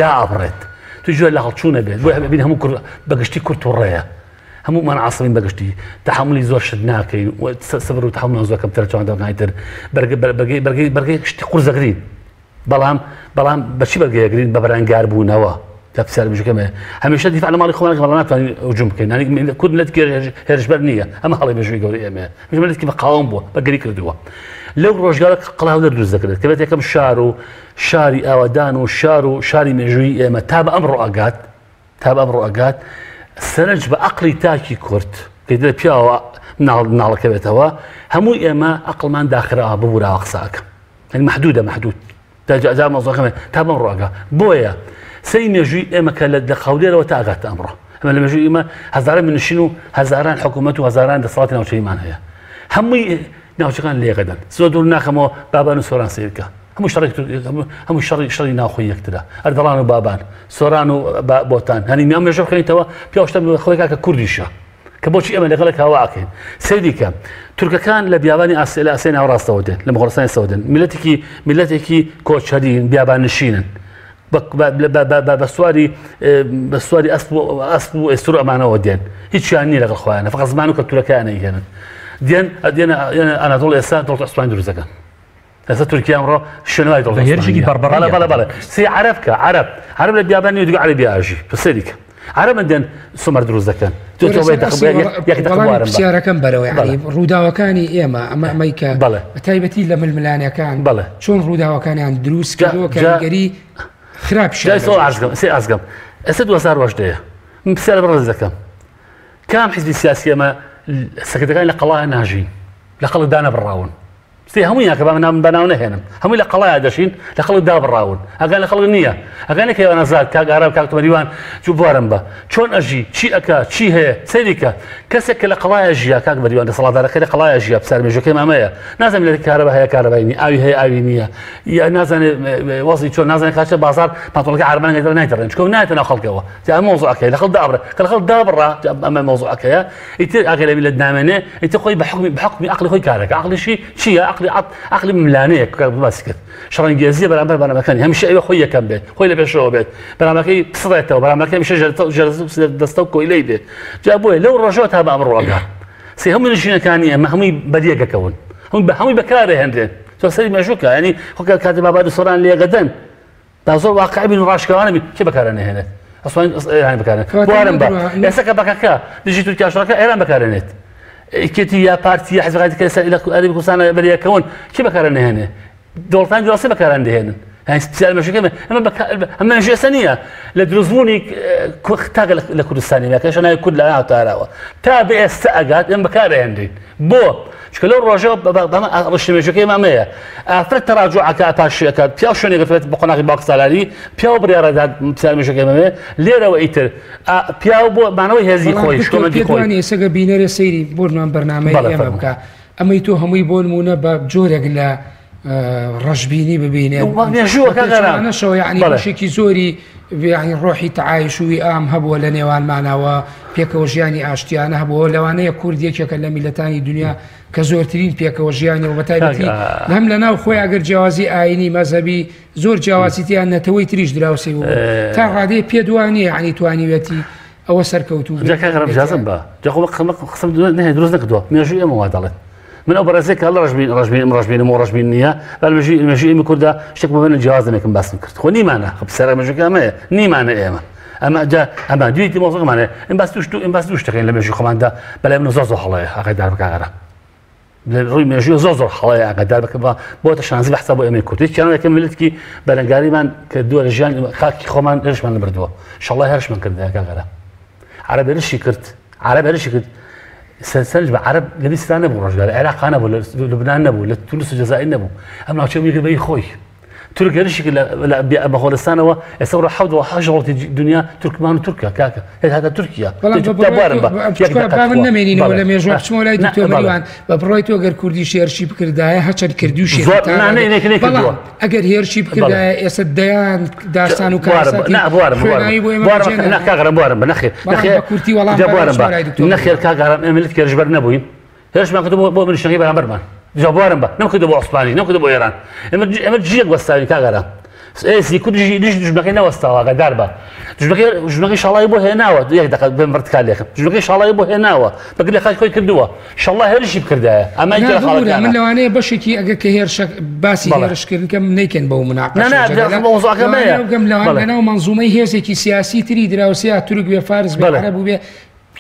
دائابڕێت تو جوێ لە هەڵچوونە بێت بۆ بین هەموو بەگشتی کورد و ڕێیە هەمومان عاسڵین بەگشتی تەحملی زۆر شت ناکەین سەبر و تەحمل زۆر کەمتر چۆندەکەیتر بەرگەی شتی قورزەگرین بەڵام بەچی بەرگەیەگرین بە بەرانگار بوونەوە تەفسیر بژەکەمە هەمیشە دیفاع لە ماڵی خۆمان بەڵام ناتوانین هجوم بکەین ینی کورد ملەتێکی هێرشبەر نییە ئەمە هەڵی مێژووی گەورەی ئێمەیە ملەتێکی بەقاوم بووە بەگەری کردووە لەو ڕۆژگارە قەڵا هەولێر دروست دەکرێت کە بێت یەکەم شار و شاری ئاوادان و شاری مێژووی ئێمە تا بە ئەمڕۆ ئەگات سەرنج بە عەقڵی تاکی کورد کە دێت پیاوە ناڵەکەوێتەوە هەمووی ئێمە عەقڵمان داخراوە ببووراوە قساکە محدود جا مۆزۆکەمە تا بەم ڕۆگە بۆیە سەی مێژووی ئێمە کە لە خاودێرەوە تا ئاگات ئەمڕۆ ئەمە لە مێژووی ئێمە هەزاران منشین و هەزاران حکوومەت و هەزاران دەسەڵاتی ناوچەیمان هەیە هەمووی ناوچەکان لێقەدەن زۆر دوور ناخەمەوە بابان و سۆران سیرکە هەموو شەڕی ناوخۆی یەکترا ئەردەڵان و بابان سۆران و بۆتان هەنی میان مێژە بخەینەوە پیاوشتە خۆی کاکە کوردیشە کە بۆچی ئەمە لەگەڵک هاواکەین سەیریکە تورکەکان لە بیابانی ئاسیای ناوەڕاستەوە دێن لە مەخۆرستانی سەودن میلەتێکی کۆچەرین بیابان نشینن بە سواری ئەسپ و ئێستور ئەمانەوە دێن هیچیان نیە لەگەڵ خۆیانە فقط زمان و کەلتورەکەیانە هێنن دێن ئەناتۆڵ ئێستا دڵ عوسمانی دروستەکەن ئێستا تورکیا ئەمڕۆ شوێنەوەی دڵ هێرشێکی بەڵێ سێ عەرەبکە عەرەب لە بیابانی دیگە عەرەبی ئاژی سەریکە عەرەبن دێن سومەر دروست دەکەن پرسیارەکەم بەرەوە ینی ڕووداوەکانی ئێمە ئەمەی کە بەتایبەتی لە ململانەکان چۆن ڕووداوەکانیان دروست کردەوە کاریگەری خراپ سێ ئازگەم ئێستا 2010 من پرسیارە بەڕێز دەکەم کام حیزبی سیاسی ئەمە سەکرتەکانی لە قەڵایە ناژین لە خەڵک دانەبڕاون سێ هەموویان کە بەناو نەهێنم هەمووی لە قەڵایە دەشین لە خەڵک دابڕاون ئەگەن لە خەڵک نییە ئەگەنێک نەزاد کاک ئاراب کاک تۆمەریوان چوو بوارم بە چۆن ئەژی چی ئەکا چی هەیە سەیریکە کەسێک کە لە قەڵایە ژیا کاک بەریوان دەسەڵاتدارەکەی لە قەڵایە ژیا پسار مێژوەکەی مامەیە نازانم لە کارەبا هەیە کارەبای نی ئاوی هەیە ئاوی نییە یا نازانێت وەزی چۆن نازانێت کاتە بازار پانتۆڵەکە عەربانەکە نایتەڕێن چکە نایەتە ناو خەڵکەوە جا ئەمە مۆزوعەکەی لە خەڵک دابڕێ کە لە خەڵک دابڕا ئەمە مۆزوعەکەیە ئیتر ئاگەر لە میلەت نامێنێ ئیتر خۆی بەحکمی عەقلی خۆی کارەکە عەقلیشی چییە عەقلی ملانەیە باسی کرد شەڕەنگێزیە بەرامبەر بەرنامەکانی هەمیشە ئەوە خۆی یەکەم بێت خۆی لە پێشەوە بێت بەرنامەکەی پسڕێتەوە بەرنامەکەی هەمیشە دەستە و کۆیلەی بێت جا بۆیە لەو ڕۆژەوە تا بە ئەمڕۆگە سێ هەموو نشینەکانی ئەمە هەمووی بەدیەکەکەون هەمووی بەکارێ هێنرێن تۆ سەری مێژووکە ینی خۆکە کاتی بابا و سۆران لێگەدەن تا زۆر واقعی بین و ڕاشکەوانە بین کێ بەکارێنێنێت ئەسوان بەکارێن بوارم بە ئێستا کە بەکەکە دژی تورکیا شەڕەکە ئێران بەکارێنێت ئیکێتی یا پارتی یا حیزب غایەتی کە لە عەربی کوردستانە بەریەکەون کێ بەکارێنێنێ دەوڵەتانی جوڵاسی بەکاران دەهێنن سپیسیال مێژووەکەمە ئەمە مێژووە نییە لە دروستبوونی تاگە لە کوردستانی کەشە ناوی کورد لە ناوتاراوە تا بە ئێستا ئەگات ئەم بەکارهێنرین بۆ چکە لەو ڕۆژەوە ڕشتی مێژووەکەی مامەیە ئافرەت تەڕاجوعەکە پاشیەکات پیا شوێنێک دەفرێت بە قۆناغی باوک سالاری پیا و بڕیارەدات سپیسیال مێژووەکەی مامەیە لێرەوە ئیتر پیا بۆ مانەوەی هێزی خۆی شکۆمەندی خۆی سەگە بینەرە سەیری بۆمان بەرنامەی ئێمە بکە ئەمەی تۆ هەمووی بۆ نمونە بە جۆرێک لە ڕەشبینی ببینێت نەشەوە یعنی بەشێکی زۆری یعنی ڕۆحی تەعایشوی ئام هەبووە لە نێوانمانەوە پێکەوە ژیانی ئاشتیانە هەبووە لەوانەیە کوردێکێکە لە میلەتانی دنیا کە زۆرترین پێکەوە ژیانی و بەتایبەتی هەم لە ناو خۆی ئەگەر جیاوازی ئاینی مەزەبی زۆر جیاوازیتیان نەتەوەی تریش دراوسی و تا ڕادەیە پێ دوانیە یعنی توانیوێتی ئەوە سەرکەوتوو جازم بە قسم نهێ دروست نەکردووە مێژووی ئەمە وا دەڵێت من ئەو بەڕێزێک هەڵ ڕژبینم و ڕژبین نییە مێژووی ئێمە کووردا شتێک بە جیازمێکم باسم کرد خۆ نیمانە پسەرە مێژووەکە ئەمەیە نیمانە ئێمە ئەمە دوێتی مۆزوعمانێ ئەم باس دوو شتەکەین لە مێژووی خۆماندا بەلای من زۆر هەڵەیە ئاقەدار بکارە لە ڕووی مێژووی زۆر هەڵەیە ئاقەدار بکە بۆتە شانزی بەحساب بۆ ئێمەی کورد هیچیانەوەکە ملەتکی بەرەنگاریمان کردووە لە ژیان خاکی خۆمان هێرشمان لەبردووە ئینشەڵڵا هێرشمان کردەیە کاکەرە عەرەب هێرشی کرد سەرنج بە عەرەب لە بیستان نەبوو ڕۆژگار لە عێراق نەبوو لە لوبنان نەبوو لە تونس و جەزائیر نەبوو ئەم ناوچەی کرد بەی خۆی تورک هێرشی بە خۆرستانەوە ئێستا ڕۆ حەوت و هەژ وڵاتی دنیا تورکمان و تورکە کاکە هێتا تورکیا نامێنینەوە لە مێژوە بچمەوە لای دکتۆر مەریوان بە بڕۆی تۆ گەر کوردی شێرشی بکردایە هەچەند کردی و بەڵام ئەگەر هێرشی بکردایە ئێستا دەیان داستان و کاگەڕم بنەخێر کورتی وەڵام نەخێر کاگەڕم ئێمەلت کێرژبەر نەبووین هێرشمان کردو بۆ منیشتەکەی بەرامبەرمان جوابوارم بە نەمکردو بۆ عوسمانی نەمکردو بۆ ئێران ئەمە جیەک وەستاوی کاگەرە ئێسی کوردی دژمەکەی نەوەستاوە ئاگادار بە ژمەکەی شاڵای بۆ هێناوە یەک دەقەت بێ مرتکالێکم ژمەکەی شاڵای بۆ هێناوە بەگەر لە خاک خۆی کردووە شەڵڵا هێرشی بکردایە ئەمە من لەوانەیە بەشێکی ئەگەر کە هێرشە باسی هێرشکردنکەم نەیکەن بەو مناقەشەکەم لەناو مەنزومەی هێزێکی سیاسی تری دراوسیا تورک بێ فارس بێ عەرەب بێ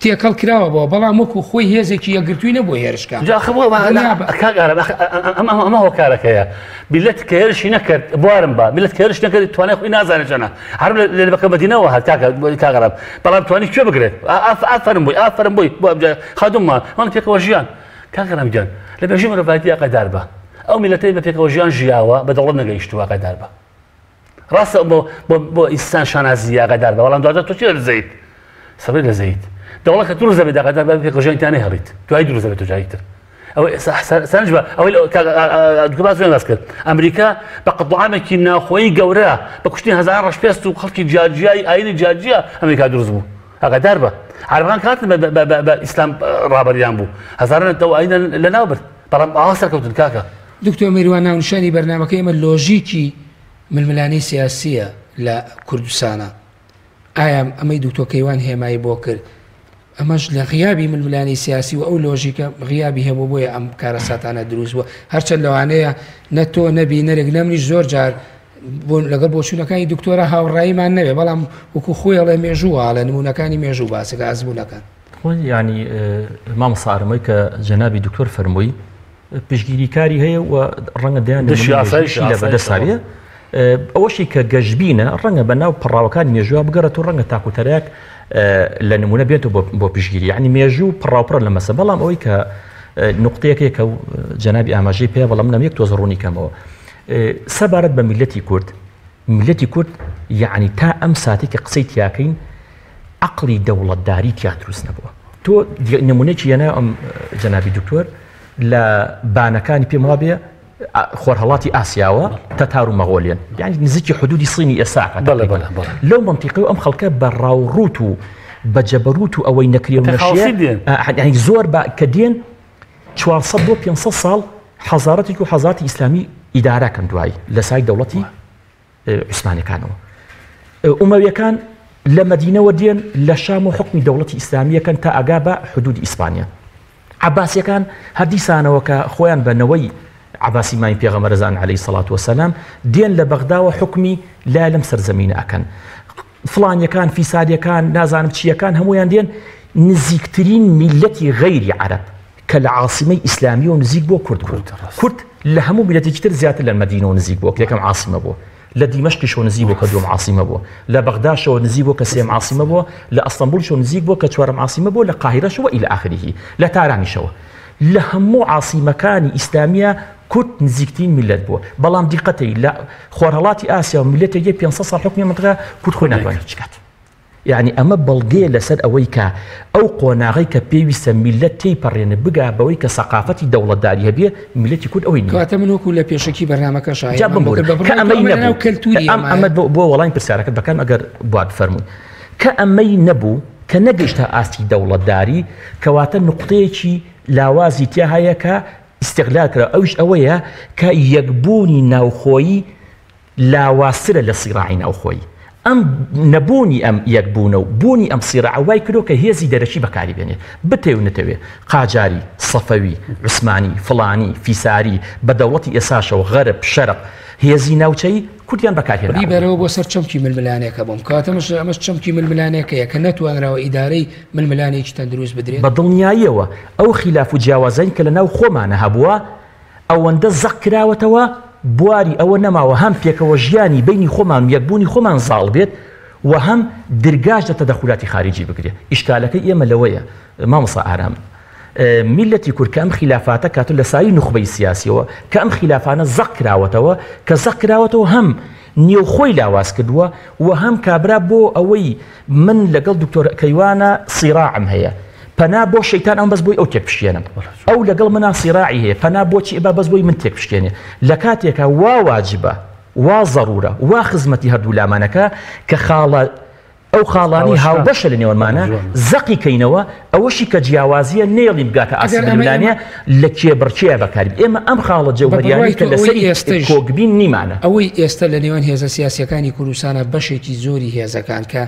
تێکەڵ کراوەەوە بەڵام وەکو خۆی هێزێکی یەگرتووی نەبوو هێرشکە ئەمە هۆکارەکەیە بیلەت کە هێرشی نەکرد بوارم بە میلەت کە هێرش نەکرد توانای خۆی نازانێت چەنە هەر لە بەکە مەدینەوە هات کاگەڕم بەڵام توانی کوێ بگرێت ئافرم بووی خادوممان هەڵ پێکەوە ژیان کاگەڕم گیان لە بێژی مرۆڤایەتی ئاقەدار بە ئەو میلەتەی بە پێکەوە ژیان ژیاوە بە دەوڵەت نەگەیشتووە ئاگادار بە ڕاستە بۆ ئیسان شانازی ئاگادار بە بەڵام دواتر تۆ چی دەزەیت سەبەی دەزەیت دەوڵەت کە دروست دەبێت ئاگادار بە پێکەوە ژیانتان نەهێڵیت دوای دروست دەبێت جاییتر ئەوەی سەرنج بە ئەوەی دوکە باس کرد ئەمریکا بە قەتڵعامێکی ناوخۆیی گەورە بە کوشتنی هەزار ڕەش پێست و خەڵکی جیاجیای ئاینی جیاجیە ئەمریکا دروست بوو ئاگادار بە عەرەبەکان کاتن بە ئیسلام ڕابەریان بوو هەزاران ئەو ئاینە لەناو برد بەڵام ئاوا سەرکەوتن کاکە دکتۆر میروان ناونیشانی بەرنامەکە ئێمە لۆژیکی ململانەی سیاسیە لە کوردستانە ئایا ئەمەی دکتۆر کەیوان هێمایی بۆ کرد ئەمەش لە غیابی ململانی سیاسی و ئەو لۆژیکە غیابی هەبوو بۆیە ئەم کارە ساتانە دروست بووە هەرچەند لەوانەیە نە تۆ نەبی نەرێک نەمنیش زۆر جار لەگەڵ بۆچوونەکانی دکتۆرە هاوڕاییمان نەوێ بەڵام وەکو خۆیڵێ مێژووە لە نمونونەکانی مێژوو باسەکە ئەزبوونەکان ینی مامەساارمەی کە جەنابی دکتۆر فەرمووی پشگیریکاری هەیە و ڕەنگە دەیان لە بەدەساویە ئەوەشی کە گەشتبینە ڕەنگە بە ناو پڕاوەکان مێژووە بگەڕێت و ڕەنگە تاکوتەرەیەک لە نمونە بێتەوە بۆ پشگیری یعنی مێژوو پڕاوپڕە لە مەسە بەڵام ئەوەی کە نقطەیەکێکە و جەنابی ئاماژەی پێ بەڵام نەمێک تۆزە ڕوونی کەمەوە سەبارەت بە میلەتی کورد یعنی تا ئەم ساتی کە قسەی تیاکەین عقلی دەوڵەتداری تیا دروست نەبووە تۆ نمونەیەکی یەنە ئەم جەنابی دکتۆر لە بانەکانی پێم وابێ خۆرهەڵاتی ئاسیاوە تەتار و مەغۆلیان یعنی نزیکی حدودی سینی ئێساکە لەو منتیقی ئەم خەڵکە بە ڕاوڕوت و بە جەبەروت و ئەوەی نەکرێ و نەشیە زۆر کە دێن 400 بۆ 500 ساڵ حەزارەتێک و حەزارەتی ئیسلامی ئیداراکەن دوایی لە سای دەوڵەتی عوسمانیەکانەوە ئومەویەکان لە مەدینەوە دێن لە شام و حکمی دەوڵەتی ئیسلامیەکەن تا ئەگا بە حدودی ئیسپانیا عەباسیەکان هەردیسانەوە کە خۆیان بەنەوەی عباسی مای پێغەمبەرزان عەلەیهی سەڵات وەسەلام دێن لە بەغداوە حکمی لا لەم سەرزەمینە ئەکەن فڵانیەکان فیسادیەکان نازانم چیەکان هەمویان دێن نزیکترین میلەتی غەیری عەرەب کە لە عاصمەی ئیسلامی و نزیک بۆ کورد لە هەموو میلەتێکی تر زیاتر لە مەدینەوە نزیک بۆ کە یەکەم عاصمە بووە لە دیمەشقیشەوە نزیک بۆ کە دووەم عاصمە بووە لە بەغداشەوە نزیک بۆ کە سێم عاصمە بووە لە ئەستەمبولشەوە نزیک بۆ کە چوارەم عاصمە بووە لە قاهیرەشەوە ئیلە ئاخریه لە تارانیشەوە لە هەموو عاصیمەکانی ئیسلامیە کورد نزیکترین میلەت بووە بەڵام دیقەتەی لە خۆرهەڵاتی ئاسیا و میلەتێکی 500 ساڵ حکمی منطقە کورد خۆی ناتوانێت بچکات یعنی ئەمە بەڵگەیە لەسەر ئەوەی کە ئەو قۆناغی کە پێویستە میلەت تێیپەڕێنە بگا بەوەی کە سەقافەتی دەوڵەتداری هەبێ میلەتی کورد ئەوەی نیە کاتە من وەکو لە پێشەکی بەرنامەکە شایە ئەمە بۆ وەڵامی پرسیارەکە بەکەم ئەگەر بواد فەرمووی کە ئەمەی نەبوو کە نەگەیشتە ئاستی دەوڵەتداری کەواتە نقطەیەکی لاوازی تیا هەیە کە استقلال کرا ئەوش ئەوەیە کە یەکبوونی ناوخۆیی لاوازترە لە سیراعی ناوخۆیی ئەم نەبوونی ئەم یەکبوونە و بوونی ئەم سیراع وای کردو کە هێزی دەرەشی بەکاری بێنێ بتێ و نەتەوێ قاجاری سەفەوی عوسمانی فڵانی فیساری بە دەوڵەتی ئێساشەوە غەرب شەرق هێزی ناوچەی کوردیان بەکارهێنا بیبەرەوە بۆ سەر چەمکی ململانەیەەکە بۆم کاتەمەش ئەمەش چەمکی ململانەیەکەیە کە نەتوانراوە ئیدارەی ململانێکی تەن دروست بدرێت بە دڵنیاییەوە ئەو خلاف و جیاوازین کە لە ناو خۆمانە هەبووە ئەوەندە زەق کراوەتەوە بواری ئەوە نەماوە هەم پێکەوە ژیانی بینی خۆمان یەکبوونی خۆمان زاڵ بێت و هەم درگاش دە تەدەخولاتی خارجی بگرێت ئیشکالەکەی ئێمە لەوەیە مامۆستا ئارام میلەتی کورد کە ئەم خلافاتە کاتۆ لە سایی نوخبەی سیاسیەوە کە ئەم خلافانە زەق کراوەتەوە کە زەق کراوەتەوە هەم نێوخۆی لاواز کردووە و هەم کابرا بۆ ئەوەی من لەگەڵ دکتۆر کەیوانە سیراعم هەیە پەنا بۆ شەیتان ئەم بەس بۆی ئەو تێک پشتێنم ئەو لەگەڵ منە سیراعی هەیە پەنا بۆچی ئێبا بەس بۆی من تێک پشتێنێ لە کاتێکە وا واجبە وا ضرورە وا خزمەتی هەردوو لامانەکە کە خاڵە ئەو خاڵانی هاوبەشە لە نێوانمانە زەقی کەینەوە ئەوەشی کە جیاوازیە نێڵی بگاتە ئاسی ململانیە لە کێبڕچەیە بەکاری ئێمە ئەم خاڵە جەوهەریانی کە لەسەری کۆگبین نیمانە ئەوەی ئێستا لە نێوان هێزە سیاسیەکانی کوردستانە بەشێکی زۆری هێزەکان کە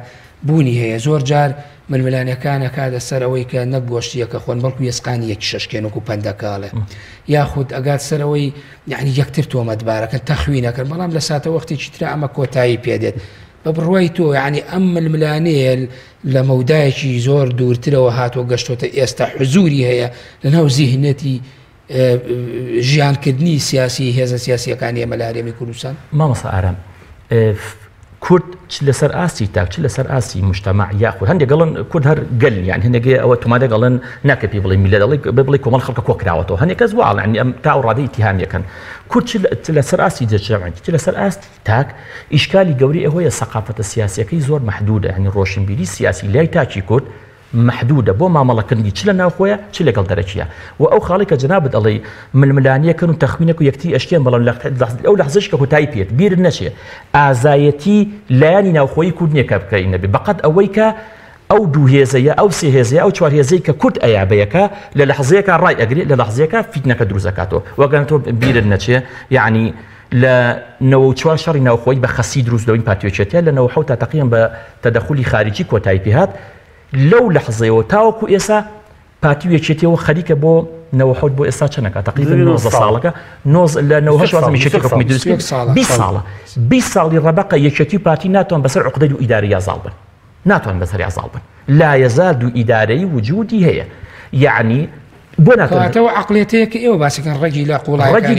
بوونی هەیە زۆر جار ململانەکانە کاتە سەرەوەی کە نەگۆشتیەکە خۆن بەڵکو یسقانی یەکی شەشکێنەوە و پەندەکاڵێ یاخود ئەگات سەرەوەی یعنی یەکتر تۆمەتبارەکە تەخوینەکەن بەڵام لە ساتە وەختێکی ترە ئەمە کۆتایی پێدێت بە بڕوای تۆ یعنی ئەم ململانەیە لە مەودایەکی زۆر دوورترەوە هاتووە گەشتۆتە ئێستا حزوری هەیە لەناو زیهنەتی ژیانکردنی سیاسی هێزە سیاسیەکانی ئێمە لە هەرێمی کوردستان مامۆستا ئارام كورد لسر آسي تاك لسر آسي مجتمع ياخذ هندي قالن كورد هر قل يعني هندي أو تومادا قالن ناك بيبلي ميلاد الله بيبلي كمان خلق كوك دعوته هندي كزوال يعني تاو رادي اتهام كان كورد لسر آسي جمع لسر آسي تاك إشكالي جوري هو الثقافة السياسية كي زور محدودة يعني روشن بيدي السياسي لا يتاكي كورد محدودة بو ما ملكني تشلنا أخويا تشيل قل درجيا وأو خالك جناب الله من الملانية كانوا تخمينك ويكتي أشياء بلا أو لحظة كهو تايبيت بير النشية أزايتي لاني نأخوي كودني كابكين بقد أويك أو دو هيزيا أو سي هيزيا أو شوار هيزيا كود أيا بيكا للحظيك الرأي أجري للحظيك فتنك دروزكاتو وقالتو بير النشية يعني لا نو شوار شر نأخوي بخسي دروز دوين باتيوتشيا لأنه حوت تقييم بتدخل خارجي كوتايبيات لو لحظة وتاوكو إسا باتيو يشتي وخليك بو نوحود بو إسا شنكا تقريبا نوز صالك نوز لأنه هش وازم يشتي حكم يدرس بيس صالة الربقة يشتي باتي ناتون بسر عقدة إدارية زالبا ناتون بسر زالبا لا يزال دو إداري وجودي هي يعني تو عقليتك ايوه بس كان رجل قولاي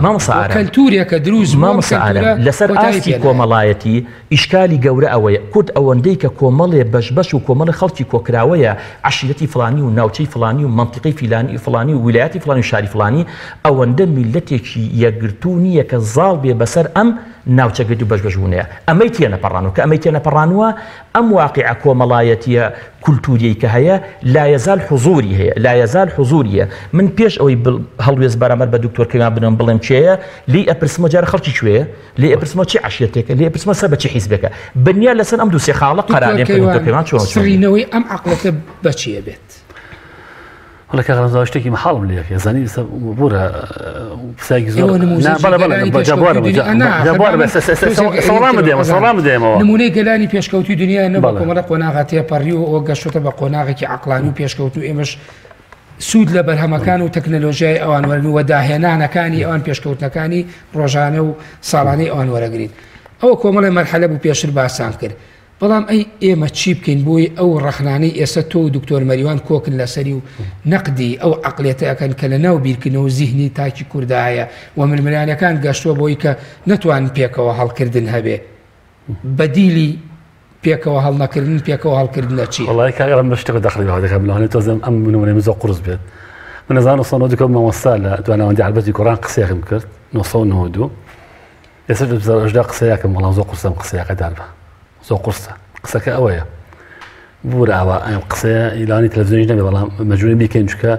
ما مصارى كالتوريا كدروز ما مصارى لسر اسي كوملايتي اشكالي قورا اويا كود اونديك كومل بش وكومل خلطي كوكراويا عشيرتي فلاني وناوتي فلاني ومنطقي فلاني وولايتي فلاني وشاري فلاني اوند ملتك يغرتوني كزال بسر ام ناوتك دو بش هنا اميتي انا برانو ام واقع كوملايتي كولتوري كهيا لا يزال حضوري من بيش اوي هلويز برامر بدكتور كمان بنم بلم شيء لي ابرسمو جار خلطي شويه لي ابرسمو شي عشيتك لي ابرسمو سبت شي حزبك بنيا لسن ام دوسي خالق قرار دكتور كمان شلون سرينوي ام عقلك بشي بيت والله كان زوجتي محل مليك يا زاني بورا سايق زور بلا جابور بس سلام ديما نمونه گلانی پیشکوتی دنیا نبا کومره قناغتی پاریو او گشت به قناغی کی عقلانی پیشکوتو ایمش سود لبرهمکان و تکنولوژی اوان ورنو وداهینا کانی اوان پیشکوتنا کانی روزانه و سالانه اوان ورگرین او کومره مرحله بو پیشر باسان کرد بەڵام ئەی ئێمە چی بکەین بۆی ئەو ڕەخنانەی ئێستا تۆ و دکتۆر مەریوان کۆکن لەسەری و نەقدی ئەو عەقڵیەتەکەن کە لە ناو بیرکردنەوە زیهنی تاکی کوردایە و ململانەکان گەشتووە بۆی کە نەتوانن پێکەوە هەڵکردن هەبێ بەدیلی پێکەوە هەڵنەکردن پێکەوە هەڵکردنە چی؟ وڵای کاگەڕم بەشتێک دەخلی هەدەکەم لەوانێت تۆزم ئەم منەوەی زۆر قورس بێت من نەزانم سەنۆ دکەم مامۆستا لە دوانەوەندی عەربەتی کۆڕان قسەیەکم کرد 1992 ئێستا ئەژدا قسەیەکم وەڵام زۆر قورسم قسەیەکە داربە زۆر قورسە قسەکە ئەوەیە بوراوە ئەم قسەیە ئیلانی تەلەڤیزیۆنیش نەبێ بەڵام مەجبورین بیکەین چونکە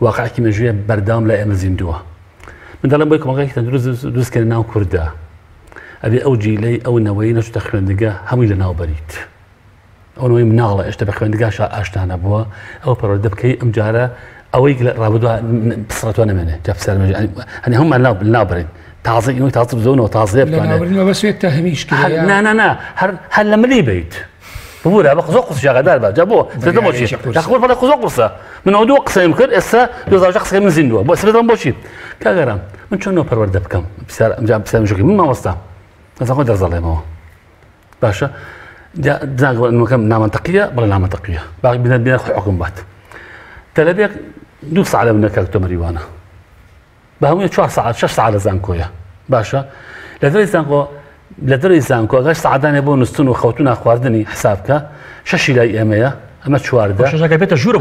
واقعێکی مێژوویە بەردەوام لای ئێمە زیندووە من دەڵێم بۆی کۆمەڵگەیەکی دروستکردن ناو کووردا ئەبێ ئەو جیلەی ئەو نەوەی نەچووتە خوێندنگە هەمووی لە ناو بەریت ئەو نەوەی مناڵە ئێشتا بە خوێندنگاش ئاشتانە بووە ئەو پەروەردە بکەی ئەم جارە ئەوەی ڕابردووە پسڕەتوە نەمێنێ جا پسەرمەژ هەنی هەمومان لەناو بەرین تازە ئینەوەی تازە بزەونەوە تازەیە بتوانێت بەسوێت تەهمیش کرد نا هەر لە ملی بیت بورا بە قزۆ قورس شاغەدار بە جا بۆ بۆچی داخۆر بەڵێ قزۆ قورسە من ئەو دووە قسەیم کرد ئێستا دوزاژە قسەکە من زیندووە بۆ سبێتم بۆچی کاگەرام من چۆن نەوە پەروەردە بکەم پرسیارمژەکەی من مامۆستا ئەزانخۆ دەرزەڵێمەوە باشە نوەکەم نامەنتەقیە بەڵێ نامەنتەقیە باقی بینە حکم بات تەلەبێک 2 ساعت لە منەکە دکتۆر مەریوانە بە هەمووی 4 ساعت 6 ساعت لە زانکۆیە باشە لە دەرەی زانکۆ ئەگەر سەعاتانێ بۆ نووسن و خەوتونا خواردنی حسابکە 6 لای ئێمەیە ئەمە 14 بێتە ژوورە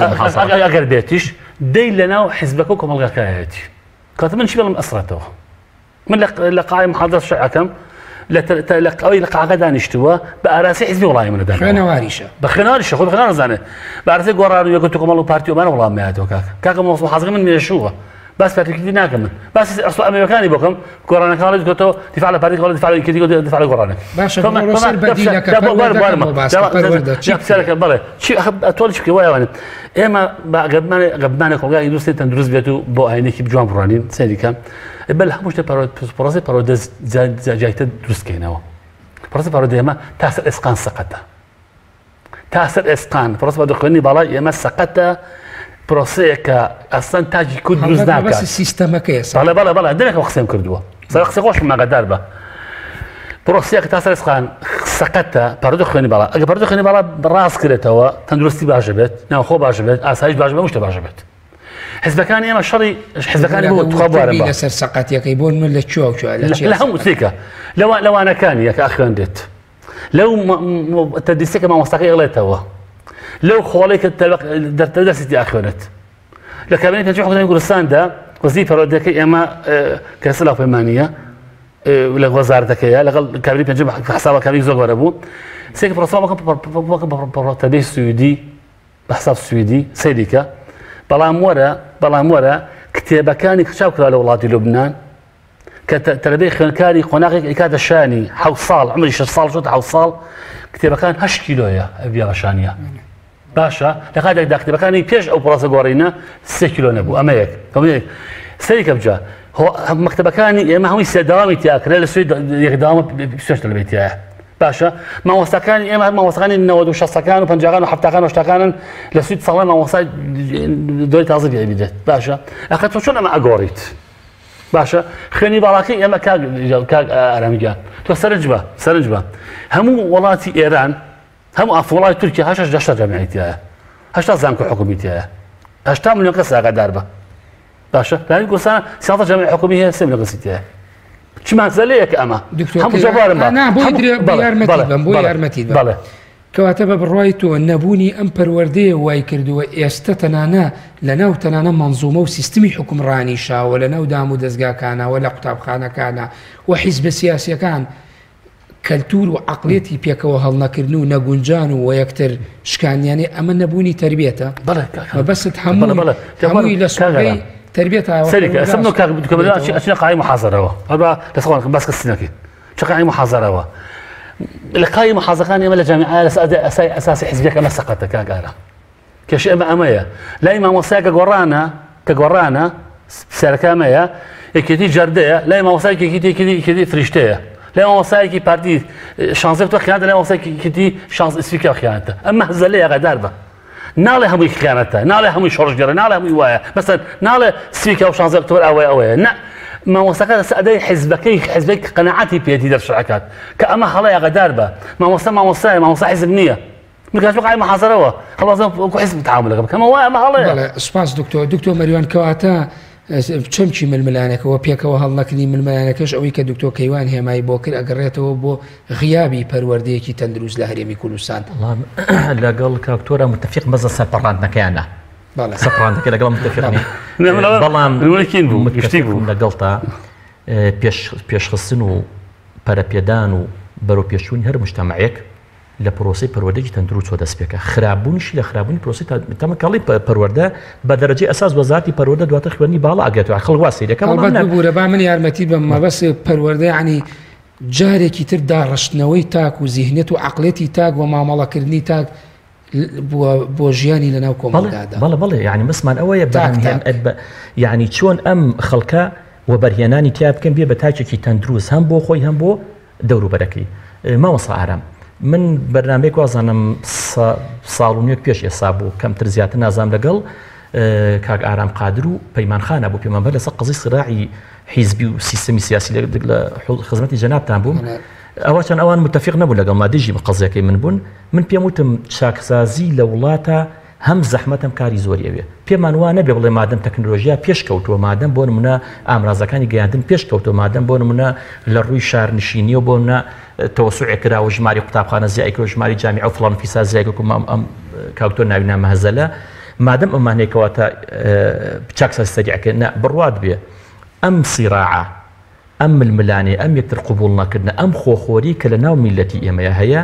ئەگەر بێتیش دەی لەناو حیزبەکە و کۆمەڵگەکایەتی کاتە من چی بڵم ئەسڕێتەوە من لە قاعی محاضرە شەیعەکەم ئەوەی لە قاعەکە دانیشتووە بە ئاراسی حیزبی وڵای منە دانیشتووە خوێنەواریشە بە خوێنەواریشە خۆی خوێنەوار نەزانێت بە ئاراسی گۆڕان و یەکەوتو کۆمەڵ و پارتی ومانە وەڵام مایەتەوە کاکە محاضرەکە من مێشووە باس پارتیکردی ناکەم من باسی ئەسڵ ئەمریکانی بۆکەم گۆڕانەکەڵی دکۆتەوە دیفاع لە پارتی دفاع لە گۆڕانێک باشە سەر بەدیلەکە بڵێ تۆڵی چ وایوانێت ئێمە گەبمانە کۆڵگای دووسێ تەندروست بێت و بۆ ئاینێکی بجوان بڕوانین سەریکە بەل هەموو شتێ پرۆسی پەرۆدە جایتە دروستکەینەوە پرۆسی پەرۆدە ئێمە تاسەر ئێسقان سەقەتە تاسەر ئێسقان پرۆسی پەرۆدە خوێندنی باڵای ئێمە سەقەتە پرۆسەیەکە ئەسڵەن تاجی کورد دروست ناکات سیستەمەکەیە بەڵێ دەمێکەوە قسەم کردووە قسە خۆش ماگەدار بە پرۆسەیەکە تاسەر ئێسقان سەقەتە پەرۆدە خوێنی باڵا ئەگەر پەرۆدە خوێنی باڵا ڕاست کرێتەوە تەندروستی باشە بێت ناوخۆ باشە بێت ئاسایش باش بێت هەموو شتە باشە بێت حزبەکانی ئێمە شەڕی حزبەکانی بۆ توخوا بوارە بە لەسەر سەقەتیەکەی بۆ من لە کوێ لە هەموو تێکە لەوانەکانی یەکە خوێندێت لو تدريسك ما مستقي غليتها لو خوليك درستي اخونت لكن انت تروح تقول الساندا وظيفه ردك اما كسله فمانيه ولا وزارتك يا لقل كابري بنجم حسابك كابري زوج وربو سيك برسوم برتبي سعودي بحساب سعودي سيديكا بلا مورا كتابه كان شاوكرا لولاد لبنان كتربيه خنكاري قناقي كاد الشاني حوصال عمري 6 صال شو حوصال كتابه كان 8 كيلو يا ابي غشانيه باشا لقد كتابه كان بيش او براس غورينا 6 كيلو نبو اما هيك فهمت سيديكا بجا هو مكتبه كان يا ما هو يسدامي تاعك لا السويد يقدام بسوشت البيت يا باشا ما وسكان يا ما وسكان نود وشخص كان وبنجاغان وحتى كان واشتكان لسويد صلاه ما وصل دول تعزف يا بيدت باشا اخذت شو انا اقوريت باشا خليني بالاكي يا ما كاغ ارامجا تو سرنجبه همو ولاتي ايران هم افولاي تركيا هاش جشت جمعيتها هاش زانكو حكوميتها هاش تعمل قصه قداربه باشا لا يقول سنه سياده جمعيه حكوميه سمي قصتها شو ما زليك اما هم جبار انا بو يارمتي بله كواتب بالرويتو النبوني امبر وردي واي كردو يستتنانا لنا وتنانا منظومه وسيستمي حكم راني شا ولا نو دامو دزقا كان ولا قطاب خانه كان وحزب سياسي كان كالتور وعقليتي بيك وهلنا كرنو نقنجانو ويكتر شكان يعني اما نبوني تربيته بله بس تحمل الى سوري تربيتها سلك اسمنو كملات اشياء قاعي محاضره هذا تسخون بس قصناكي شقاعي محاضره القاي محاضره كان يملا جامعه اساسي حزبيه كما سقطت كاغارا كشيء ما اميه لا ما وصاك قرانا سركاميه كيتي جرديه لا ما وصاك كيتي فريشتيه لا ما وصاك بارتي شانزه تو خيانه لا وصاك كيتي شانز اسفيكا خيانه اما هزليه غداربه ناله هم خيانته ناله هم شرج جرى ناله هم وايا مثلا ناله سفيكا وشانزه اكتوبر اوي نا ما وصاك سادي حزبك قناعتي بيدي در شركات كاما خلايا غداربه ما وصا حزب نيه مكاش بقى محاضره خلاص حزب تعامل كما وايا ما خلايا سباس دكتور مريوان كواتا چەمچی ململانەکەەوە پێکەوە هەڵنەکردی ململانەکەش ئەوەی کە دکتۆر کەیوان هێمای بۆ کرد ئەگەڕێتەوە بۆ غیابی پەروەردەیەکی تەندروست لە هەرێمی کوردستان لەگەڵ کاکتۆرە متفق مەزە سەپەڕاندنەکەیانە سەپڕاندەکە لەگەڵ متفقنی بەڵام لەگەڵتا پێشخستن و پەرەپێدان و بەرەو پێشوونی هەر مجتەمەعێک لە پرۆسی پەروەردەیەکی تەندروست چۆ دەست پێکە خراپبوونیشی لە خراپبوونی پرۆسی تەمەکەڵی پەروەردە بە دەرەجەی ئەساس وەزارەتی پەروەردە دواتر خوێندنی باڵا ئەگەێتەوە خەڵک وا سەیرەکە بوورە با من یارمەتی بم مەبەست پەروەردە یعنی جارێکی تر داڕشتنەوەی تاک و زیهنێت و عەقڵێتی تاک و مامەڵەکردنی تاک بۆ ژیانی لەناو کۆمەڵگادا بەڵێ یعنی مسمان ئەوەیە یعنی چۆن ئەم خەڵکە و بەرهێنانی تیا بکەن بێ بە تاچێکی تەندروست هەم بۆ خۆی هەم بۆ دەوروبەرەکەی مامۆستا ئارام من بەرنامەیەک وازانم ساڵ و نوێک پێش ئێستا بوو کەمتر زیاتر نازام لەگەڵ کاک ئارام قادر و پەیمانخانە بوو پێمان بەر لەسەر قەزی سراعی حیزبی و سیستەمی سیاسی لە خزمەتی جەنابتان بووم ئەوە چەند ئەوان متفق نەبوو لەگەڵ مادیژی بە قەزیەکەی من بوون من پێم وتم چاکسازی لە وڵاتە هەم زەحمەتم کاری زۆریەوێ پێمان وانە بێ بڵێ مادەم تەکنۆلۆژیا پێشکەوتووە مادەم بۆ نمونە ئامرازەکانی گەیاندن پێشکەوتووە مادەم بۆ نمونە لە ڕووی شارنشینی و بۆ نمونە تەوەسوعێکرا و ژماری قوتابخانە زیایکە و ژماری جامیعە و فڵان فیسا زیایکە ئەم کاکتۆر ناوی نامە هەزەلە مادەم ئەمانەیەکەواتە چاکسازی سەریعەکە بڕوات بێ ئەم سیراعە ئەم ململانێ ئەم یەکتر قبوڵ نەکردنە ئەم خۆخۆری کە لە ناو میلەتی ئێمەیە هەیە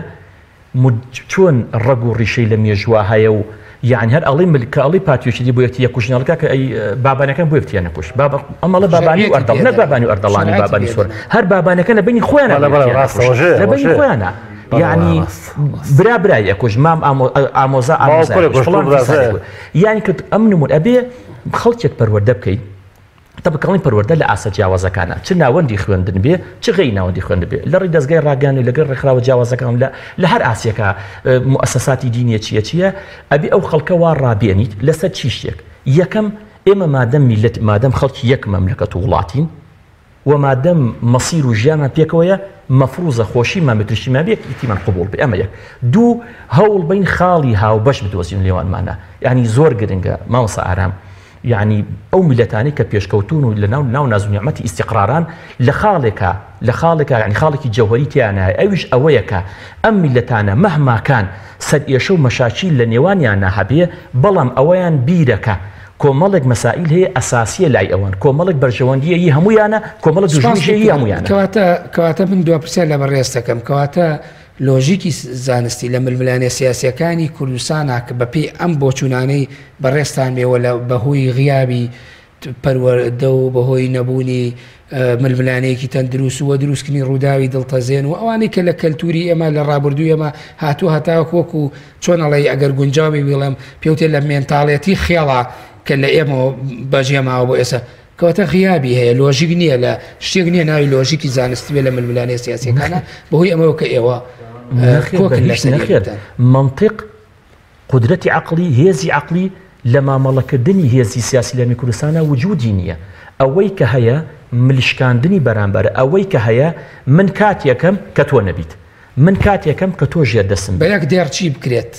چۆن ڕەگ و ڕیشەی لە مێژووە هەیە و یعنی هەر ئەڵی پاتیۆشی بۆ یەکتی یەکوژنەڵەکە کە ئەی بابانەکان بۆ یەکتیان نەکوش ئەمەڵە بابانی و ئەردەڵ نەک بابانی و ئەردەڵانی بابانی سۆر هەر بابانەکە لە بینی خۆیانە لە بینی خۆیانە یعنی برای یەکوژ مام ئامۆزا یعنی کرد ئەم نمون ئەبێ خەڵکێک پەروەردە بکەیت تەبکەڵی پەروەردە لە ئاسە جیاوازەکانە چ ناوەندی خوێندن بێ چ غەی ناوەندی خوێندن بێ لە ڕێی دەستگای ڕاگەانی لەگەڵ ڕێکخراوە جیاوازەکان لە هەر ئاسیەکە موسەساتی دینیە چیە ئەبێ ئەو خەڵکە وا ڕابێنیت لەسەر چی شتێک یەکەم ئێمە مادەم میلەت مادەم خەڵکی یەک مەملەکەت و وڵاتین و مادەم مەسیر و ژیانمان پێکەوەیە مەفروزە خۆشی مامەترشی مابێت ئیتیمان قبول بێ ئەمە یەک دوو هەوڵ بین خاڵی هاو بەش بدۆزین لێوانمانە یعنی زۆر گرنگە مامۆستا ئارام يعني ئەو میلەتانی کە پێشکەوتون و لە ناو نازونیعمەتی ئیسیقراران لە خاڵێکە یعنی خاڵێکی جەوهەری تیانایە ئەویش ئەوەیەکە ئەم میلەتانە مەهماکان سەر ئێشە و مەشاکیل لە نێوانیان ناهەبێ بەڵام ئەوەیان بیرەکە کۆمەڵێک مەسائل هەیە ئەساسیە لای ئەوان کۆمەڵێک بەرژەوەندیەیی هەمویانە کۆمەڵێک دژمنیەیی هەمویانە کەواتە من دو پرسیار لە بەڕێز دەکەم کەواتە لۆژیکی زانستی لە ململانە سیاسیەکانی کوردستانە کە بەپێی ئەم بۆچوونانەی بەڕێستان بێەوە لە بەهۆی غیابی پەروەردە و بەهۆی نەبوونی ململانەیەکی تەندروست و دروستکردنی ڕووداوی دڵتەزێن و ئەوانەی کە لە کەلتوری ئێمە لە ڕابردووی ئێمە هاتووە هەتاوەک وەکو چۆنەڵی ئەگەر گونجاوی بڵێم پێوتێ لە مێنتاڵێتی خێڵا کە لە ئێمەوە بەژێماوە بۆ ئێستا کەواتە غیابی هەیە لۆژیک نییە لە شتێک نییە ناوی لۆژیکی زانستی بێ لە ململانەی سیاسیەکانە بەهۆی ئەمەوە کە ئێوە منطق قدرەتی عقلی هێزی عقلی لە مامەڵەکردنی هێزی سیاسی لە کوردستانە وجودی نییە ئەوەی کە هەیە ملیشکاندنی بەرامبەر ئەوەی کە هەیە من کاتێکم کە تۆ نەبیت من کاتێکم کە تۆ ژێر دەسم بە یەک دێرچی بکرێت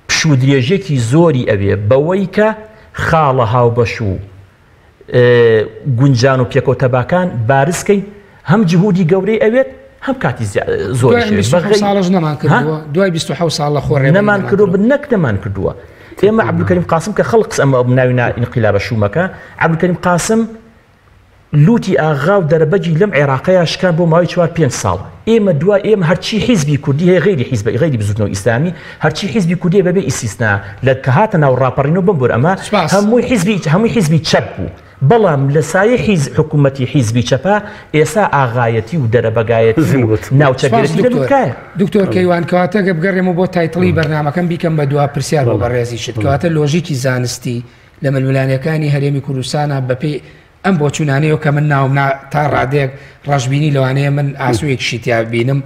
پشوو درێژێکی زۆری ئەوێ بەوەی کە خاڵە هاوبەش و گونجان و پێکەوتەباکان بارزکەین هەم جهودی گەورەی ئەوێت هەم کاتی زۆر ساڵش نەمان کردووە دوای 27 ساڵ لە خۆڕێ نەمان کردو نەک نەمان کردووە ئێمە عەبدولکەریم قاسم کە خەڵق ئەمە بناوی ئینقیلابە شومەکە عەبدولکەریم قاسم لوتی ئاغا و دەرەبەجی لەم عێراقەیە شکان بۆ ماوەی 4-5 ساڵ ئێمە دوای ئێمە هەرچی حیزبی کوردی هەیە غیری بزوتنەوە ئیسلامی هەرچی حیزبی کوردی بەبێ ئیسیسنا لە کە هاتە ناو ڕاپەڕینەوە بم بۆر ئەمە هەمووی حیزبی چەپ بوو بەڵام لە سایە حکوومەتی حیزبی چەپە ئێسا ئاغایەتی و دەرەبەگایەتی ناوچەگرێتی دەکایە دکتۆر کەیوان کەواتە گە بگەڕێمە بۆ تایتڵی بەرنامەکەم بیکەم بە دوا پرسیار بۆ بەڕێزی شت کەواتە لۆژیکی زانستی لە ململانەکانی هەرێمی کوردستانە بەپێی ئەم بۆچوونانەیە کە من ناوم تا ڕادێک ڕژبینی لەوانەیە من ئاسوویەکشی تیا بینم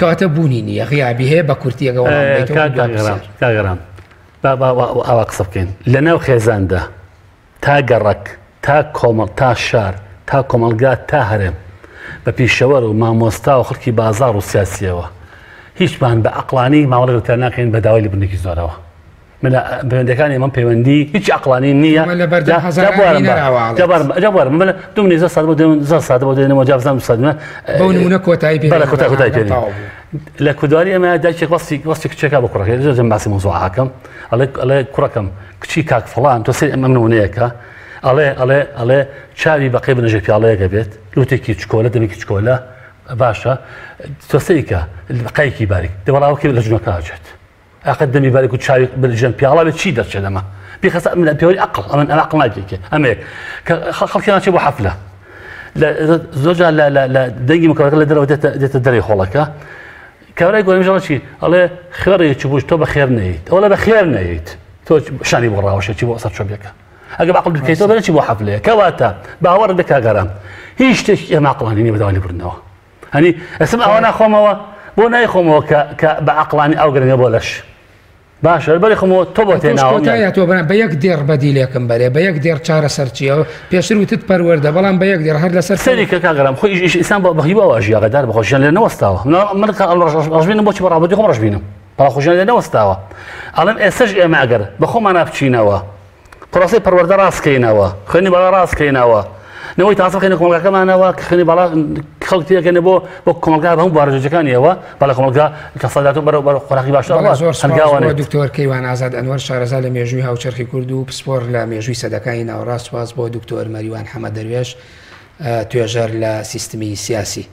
کەواتە بوونی نییە غیابی هەیە بە کورتیەگەڵام ئاوا قسە بکەین لە ناو خێزاندا تا گەڕک تا کۆمەڵ تا شار تا کۆمەلگا تا هەرێم بە پیشەوەر و مامۆستا و خەڵکی بازار و سیاسیەوە هیچمان بە عەقڵانی ماوەڵی وتار ناکەین بە داوای لێبوردنێکی زۆرەوە من پەیوەندەکانی ئەمەم پەیوەندی هیچ عەقڵانی نییە دوم نێزە سات بۆ سات بۆ دێنەوە جابزان سادمە بەو نمونە کۆتایی پێ لە کوردواری ئەمە دایکێک وەستی کچێکا بە کوڕەکەی زۆر باسی مۆزوعەکەم ئەڵێ کوڕەکەم کچی کاک فڵان تۆ سێ ئەم نمونەیەکە ئەڵێ چاوی بەقەی بنەژێ پیاڵەیەکە بێت لوتێکی چکۆلە دەمێکی چکۆلە باشە تۆ سەریکە بەقایەکی باریک دەوەڵاوەکەی لە ژنەکە هاجێت ئاقەت دەمی باریک و چاوی بژێن پیاڵە بێت چی دەرچێت ئەمە پێخەسە من پێوەری عەقڵ ئەمە عەقڵ ناگێکێ ئەمەیەک کە خەڵکی ناچێت بۆ حەفلە زۆرجار لە دەنگی مکەوەکە لە دەرەوە دێتە دەرەی خۆڵەکە کابرای گۆرەمیژەڵە چی ئەڵێ خێڕێکی بووش تۆ بە خێر نەیت ئەوڵە بە خێر نەیت تۆ شانی بۆ ڕاوەشێکی بۆ ئەسەر چۆبیەکە ئەگە بەعقڵ بکەیتەوە بەرەی بۆ حەفلەیە کەواتە باوەڕ بە کاگەرام هیچ شتێکی ئێمە عەقڵانی نییە بەداوای لێبوردنەوە هەنی ئەسم ئەوە ناخۆمەوە بۆ نایخۆمەوە کە بە عەقڵانی ئەو گرنگە بۆ لەش باشە بەری خۆمەوە تۆ بۆ تێناوە تۆ بە یەک دێر بەدیلێکم بەرێ بە یەک دێر چارە سەرچیەوە پێشتر وتت پەروەردە بەڵام بە یەک دێر هەر لەسەر سەریکە کاگەرام خۆی ئینسان بەهی بەوە ژیاغەدار بەخۆشیان لێ نەوەستاوە من ڕژبینم بۆچی بەڕابردی خۆم ڕژبینم بەخۆشیان لێ نەوەستاوە ئەڵێم ئێسەش ئێمە ئەگەر بە خۆمان نابچینەوە پرۆسی پەروەردە ڕاستکەینەوە خوێنی بەڵا ڕاستکەینەوە نەوەی تاسە خێنە کۆمەلگاکەمانەوە کە خوێنی بەڵا خەڵکی دەکەنە بۆ کۆمەلگا بە هەموو بارەجەکانیەوە بەڵێ کۆمەلگا کە سەدات و بەرەو خۆراکی باشتر هەرگاوانە دکتۆر کەیوان ئازاد ئەنوەر شارەزا لە مێژووی هاوچەرخی کورد و پسپۆر لە مێژووی سەدەکانی ناوەڕاست سواز بۆ دکتۆر مەریوان حەمەد دەروێش توێژەر لە سیستمی سیاسی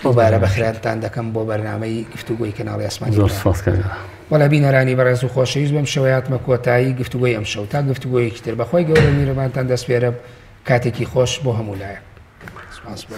دووبارە بەخێرانتان دەکەم بۆ بەرنامەی گفتوگۆی کەناڵی ئاسمانی وەڵا بینەرانی بەڕێز و خۆشەویست بەم شەوەیاتمە کۆتایی گفتوگۆی ئەم شەو تا گفتوگۆیەکی تر بەخۆی گەورە میرەبانتان دەست پێرە کاتێکی خۆش بۆ هەموو لایە. سپاس بۆ